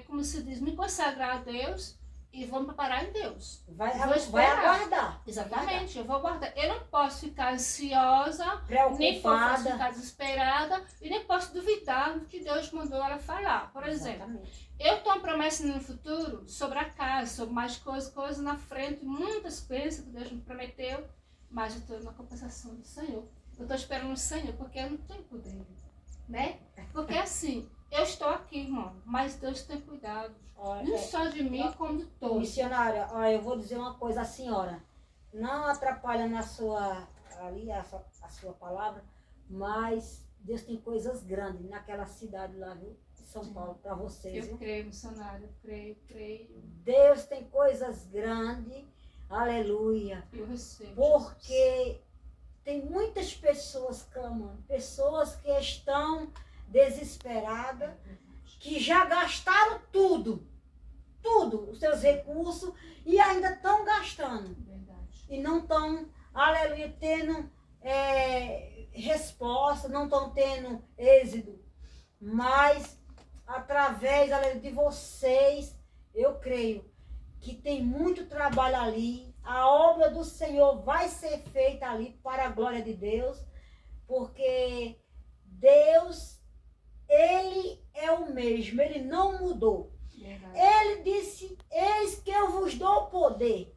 como se diz, me consagrar a Deus e vou me preparar em Deus. Vai aguardar. Exatamente, eu vou aguardar. Eu não posso ficar ansiosa, nem posso ficar desesperada e nem posso duvidar do que Deus mandou ela falar. Por exemplo, eu tenho uma promessa no futuro sobre a casa, sobre mais coisas na frente, muitas coisas que Deus me prometeu, mas eu estou na compensação do Senhor. Eu estou esperando o Senhor, porque eu não tenho poder, né? Porque assim, eu estou aqui, irmão, mas Deus tem cuidado. Não só de mim, como de todos. Missionária, eu vou dizer uma coisa à senhora. Não atrapalha a sua palavra, mas Deus tem coisas grandes naquela cidade lá, viu? São Paulo, para vocês. Eu creio, missionário, eu creio. Deus tem coisas grandes, aleluia. Eu recebo. Porque tem muitas pessoas clamando, pessoas que estão desesperadas, que já gastaram tudo, os seus recursos, e ainda estão gastando. Verdade. E não estão, aleluia, tendo resposta, não estão tendo êxito. Mas, através, aleluia, de vocês, eu creio que tem muito trabalho ali. A obra do Senhor vai ser feita ali para a glória de Deus, porque Deus, Ele é o mesmo, Ele não mudou. Verdade. Ele disse, eis que eu vos dou poder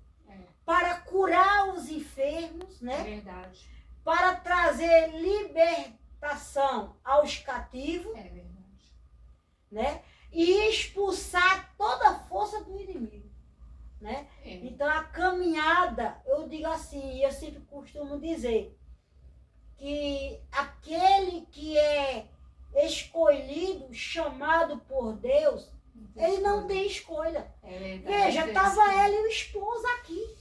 para curar os enfermos, né? Verdade. Para trazer libertação aos cativos, verdade. Né? E expulsar toda a força do inimigo. Né? Então a caminhada, eu digo assim, eu sempre costumo dizer que aquele que é escolhido, chamado por Deus, ele não tem escolha. Veja, estava ela e o esposo aqui.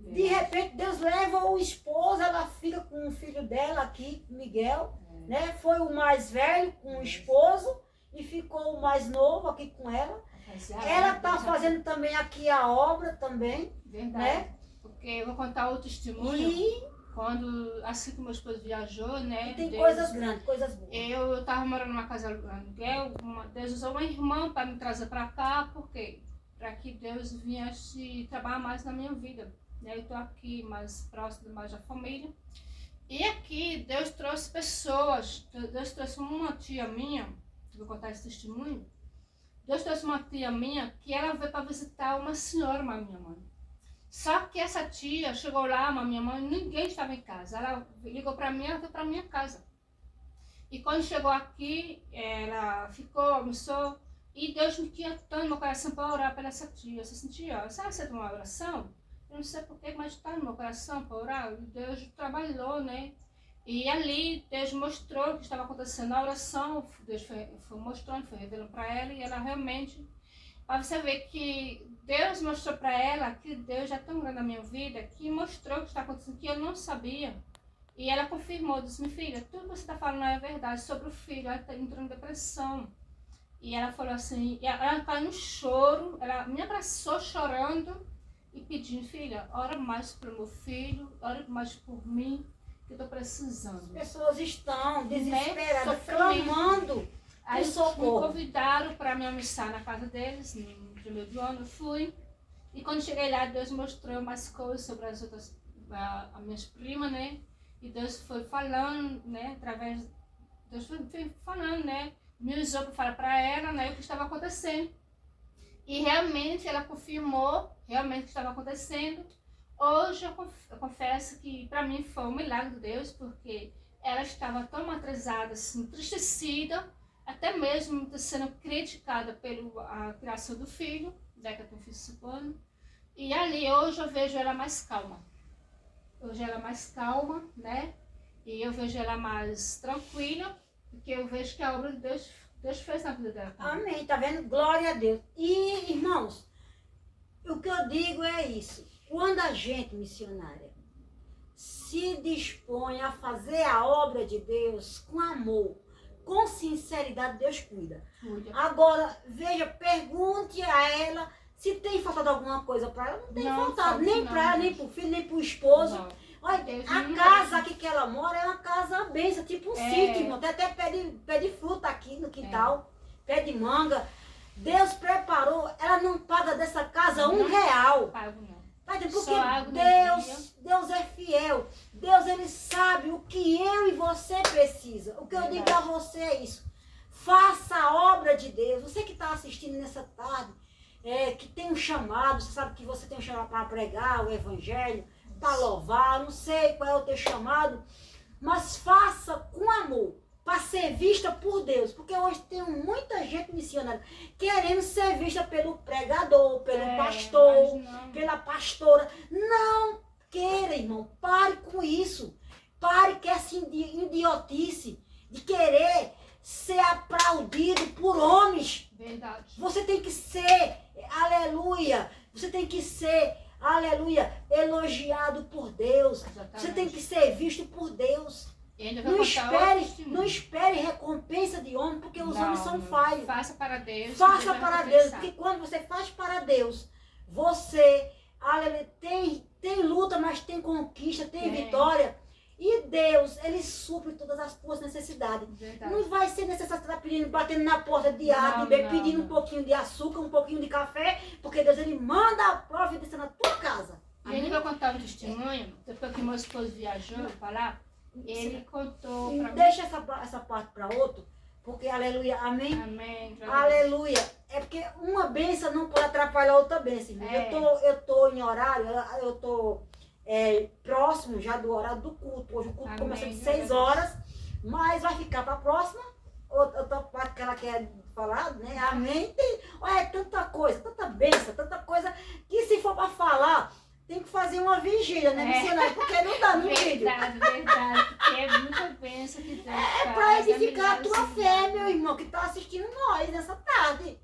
De repente Deus leva o esposo, ela fica com o filho dela aqui, Miguel, né? Foi o mais velho com o esposo e ficou o mais novo aqui com ela. Ela está fazendo também aqui a obra também, Verdade. né? Porque eu vou contar o testemunho. E Quando, assim que meu esposo viajou, né? tem Deus, coisas grandes, coisas boas. Eu estava morando numa casa de aluguel, Deus usou uma irmã para me trazer para cá, porque para que Deus viesse trabalhar mais na minha vida. Né? Eu estou aqui mais próximo mais da família. E aqui Deus trouxe pessoas, Deus trouxe uma tia minha, vou contar esse testemunho. Deus trouxe uma tia minha que ela veio para visitar uma senhora, uma minha mãe. Só que essa tia chegou lá, uma minha mãe, ninguém estava em casa. Ela ligou para mim, ela foi para minha casa. E quando chegou aqui, ela ficou, almoçou, e Deus me tinha tanto no meu coração para orar pela essa tia. Eu sentia, sabe, você tem uma oração? Eu não sei porquê, mas está no meu coração para orar. E Deus trabalhou, né? E ali Deus mostrou o que estava acontecendo na oração. Deus foi mostrando, foi revelando para ela, e ela realmente, para você ver que Deus mostrou para ela que Deus é tão grande na minha vida, que mostrou o que está acontecendo, que eu não sabia. E ela confirmou, disse, minha filha, tudo que você está falando é verdade sobre o filho, ela entrou em depressão. E ela falou assim, ela caiu no choro, ela me abraçou chorando e pedindo, filha, ora mais pelo meu filho, ora mais por mim, que eu estou precisando. As pessoas estão desesperadas, Sofrimento. clamando Aí por me socorro. convidaram para me almoçar na casa deles, no primeiro do ano, eu fui. E quando cheguei lá, Deus mostrou mais coisas sobre as outras, as minhas primas, né? E Deus foi falando, né? Através, Deus foi falando, né? Me usou para falar para ela, né? O que estava acontecendo. E realmente ela confirmou, realmente o que estava acontecendo. Hoje eu confesso que para mim foi um milagre de Deus, porque ela estava tão atrasada, assim, entristecida, até mesmo sendo criticada pela criação do filho, né, que eu tenho filho de 5 anos. E ali hoje eu vejo ela mais calma. Hoje ela é mais calma, né? E eu vejo ela mais tranquila, porque eu vejo que a obra de Deus fez na vida dela. Amém, tá vendo? Glória a Deus. E, irmãos, o que eu digo é isso. Quando a gente, missionária, se dispõe a fazer a obra de Deus com amor, com sinceridade, Deus cuida. Agora, veja, pergunte a ela se tem faltado alguma coisa para ela. Não tem faltado, nem para ela, nem para o filho, nem para o esposo. Não. Olha, Deus a nunca casa aqui que ela mora é uma casa benção, tipo um sítio, irmão. Tem até pé de fruta aqui no quintal, pé de manga. Deus preparou, ela não paga dessa casa R$1. Pago não. Tá entendendo? Porque Só água no Deus é fiel. Deus, ele sabe o que eu e você precisa. O que eu digo a você é isso. Faça a obra de Deus. Você que está assistindo nessa tarde, que tem um chamado, você sabe que você tem um chamado para pregar o evangelho, para louvar, não sei qual é o teu chamado, mas faça com amor, para ser vista por Deus, porque hoje tem muita gente missionária querendo ser vista pelo pregador, pelo pastor, pela pastora. Não queira, irmão, pare com isso. Pare com essa idiotice de querer ser aplaudido por homens. Verdade. Você tem que ser, aleluia, você tem que ser, aleluia, elogiado por Deus. Exatamente. Você tem que ser visto por Deus. Não espere recompensa de homem, porque os homens são falhos. Faça para Deus. Faça para Deus, porque quando você faz para Deus, você, aleluia, tem luta, mas tem conquista, tem vitória. E Deus, ele supre todas as suas necessidades. Verdade. Não vai ser necessário estar pedindo, batendo na porta de água, pedindo um pouquinho de açúcar, um pouquinho de café, porque Deus, ele manda a providência na tua casa. E ele vai contar um testemunho, depois que meu esposo viajou para lá, ele contou para mim. Deixa essa parte para outro, porque aleluia, amém? Amém. Aleluia. É porque uma bênção não pode atrapalhar outra bênção. Eu tô em horário, eu tô próximo já do horário do culto. Hoje o culto começa de 6 horas, mas vai ficar para a próxima. Outra parte que ela quer falar, né? Amém. Olha, é tanta coisa, tanta bênção, tanta coisa que se for para falar, tem que fazer uma vigília, né, missionário? Porque não dá no vídeo. Verdade, porque é muita bênção que Deus faz. É para edificar a tua fé, meu irmão, que está assistindo nós nessa tarde.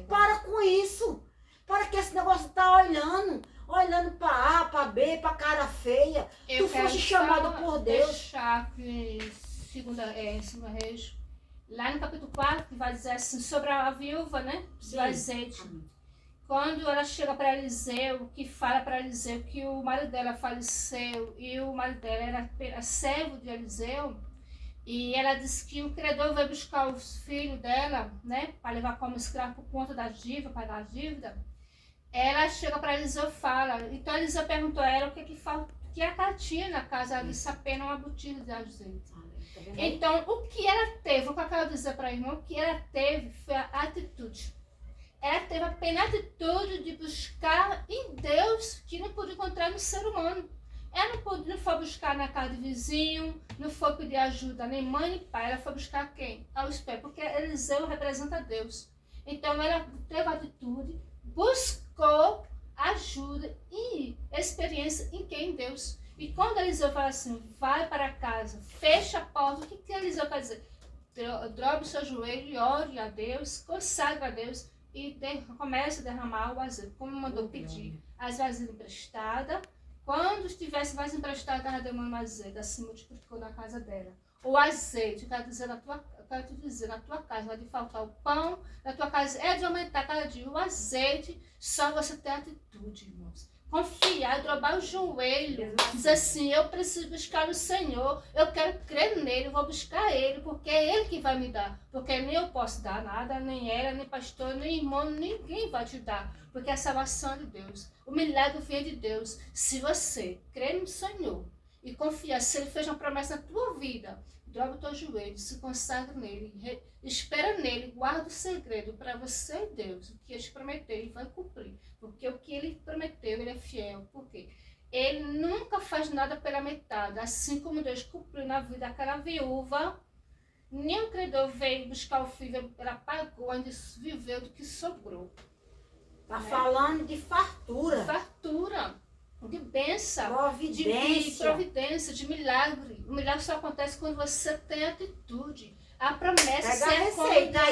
Para com isso. Para que esse negócio tá olhando para A, para B, para cara feia. Tu foste chamado por Deus. Deixar que em 2 Reis, lá no capítulo 4, que vai dizer assim, sobre a viúva, né? Do azeite. Quando ela chega para Eliseu, que fala para Eliseu que o marido dela faleceu e o marido dela era servo de Eliseu, e ela disse que o credor veio buscar os filhos dela, né, para levar como escravo por conta da dívida, pagar a dívida. Ela chega para Eliseu e fala. Então Eliseu perguntou a ela o que ela tinha na casa. Ela disse apenas uma botija de azeite. Então, o que ela teve, o que eu quero dizer para a irmã, o que ela teve foi a atitude. Ela teve apenas a atitude de buscar em Deus, que não pôde encontrar no ser humano. Ela não foi buscar na casa do vizinho, não foi pedir ajuda nem mãe nem pai. Ela foi buscar quem? Aos pés, porque Eliseu representa Deus. Então ela teve a atitude, buscou ajuda e experiência em quem? Em Deus. E quando Eliseu fala assim, vai para casa, fecha a porta, o que Eliseu quer dizer? Dobre o seu joelho e ore a Deus, consagra a Deus e começa a derramar o azeite, como mandou pedir. As vasilhas emprestadas. Quando estivesse mais emprestado, ela demanda azeite, assim multiplicou na casa dela. O azeite, eu quero dizer, na tua casa vai de faltar o pão, na tua casa é de aumentar cada dia o azeite, só você ter atitude, irmãos. Confiar, dobrar o joelho, dizer assim, eu preciso buscar o Senhor, eu quero crer nele, eu vou buscar ele, porque é ele que vai me dar. Porque nem eu posso dar nada, nem ela, nem pastor, nem irmão, ninguém vai te dar. Porque a salvação é de Deus, o milagre vem de Deus. Se você crer no Senhor e confiar, se ele fez uma promessa na tua vida, dobra o teu joelho, se consagra nele, espera nele, guarda o segredo para você e Deus. O que ele te prometeu, ele vai cumprir. Porque o que ele prometeu, ele é fiel. Por quê? Ele nunca faz nada pela metade. Assim como Deus cumpriu na vida daquela viúva, nenhum credor veio buscar o filho, ela pagou, ainda viveu do que sobrou. Tá falando de fartura. Fartura, de bênção, Providência. de providência, de milagre. O milagre só acontece quando você tem atitude. A promessa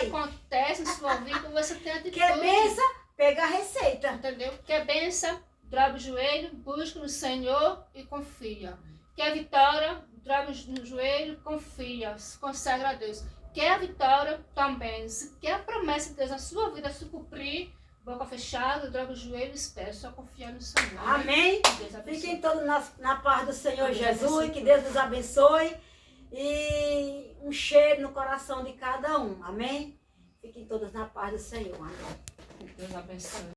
acontece na sua vida quando você tem atitude. Quer bênção? Pega a receita. Entendeu? Quer bênção? Dobra o joelho, busca no Senhor e confia. Quer vitória? Dobra no joelho, confia, se consagra a Deus. Quer a vitória? Também. Se quer a promessa de Deus na sua vida se cumprir, boca fechada, dobra o joelho e espera. Só confiar no Senhor. Amém. Fiquem todos na paz do Senhor Jesus. Que Deus nos abençoe. E um cheiro no coração de cada um. Amém. Fiquem todos na paz do Senhor. Amém. Deus abençoe.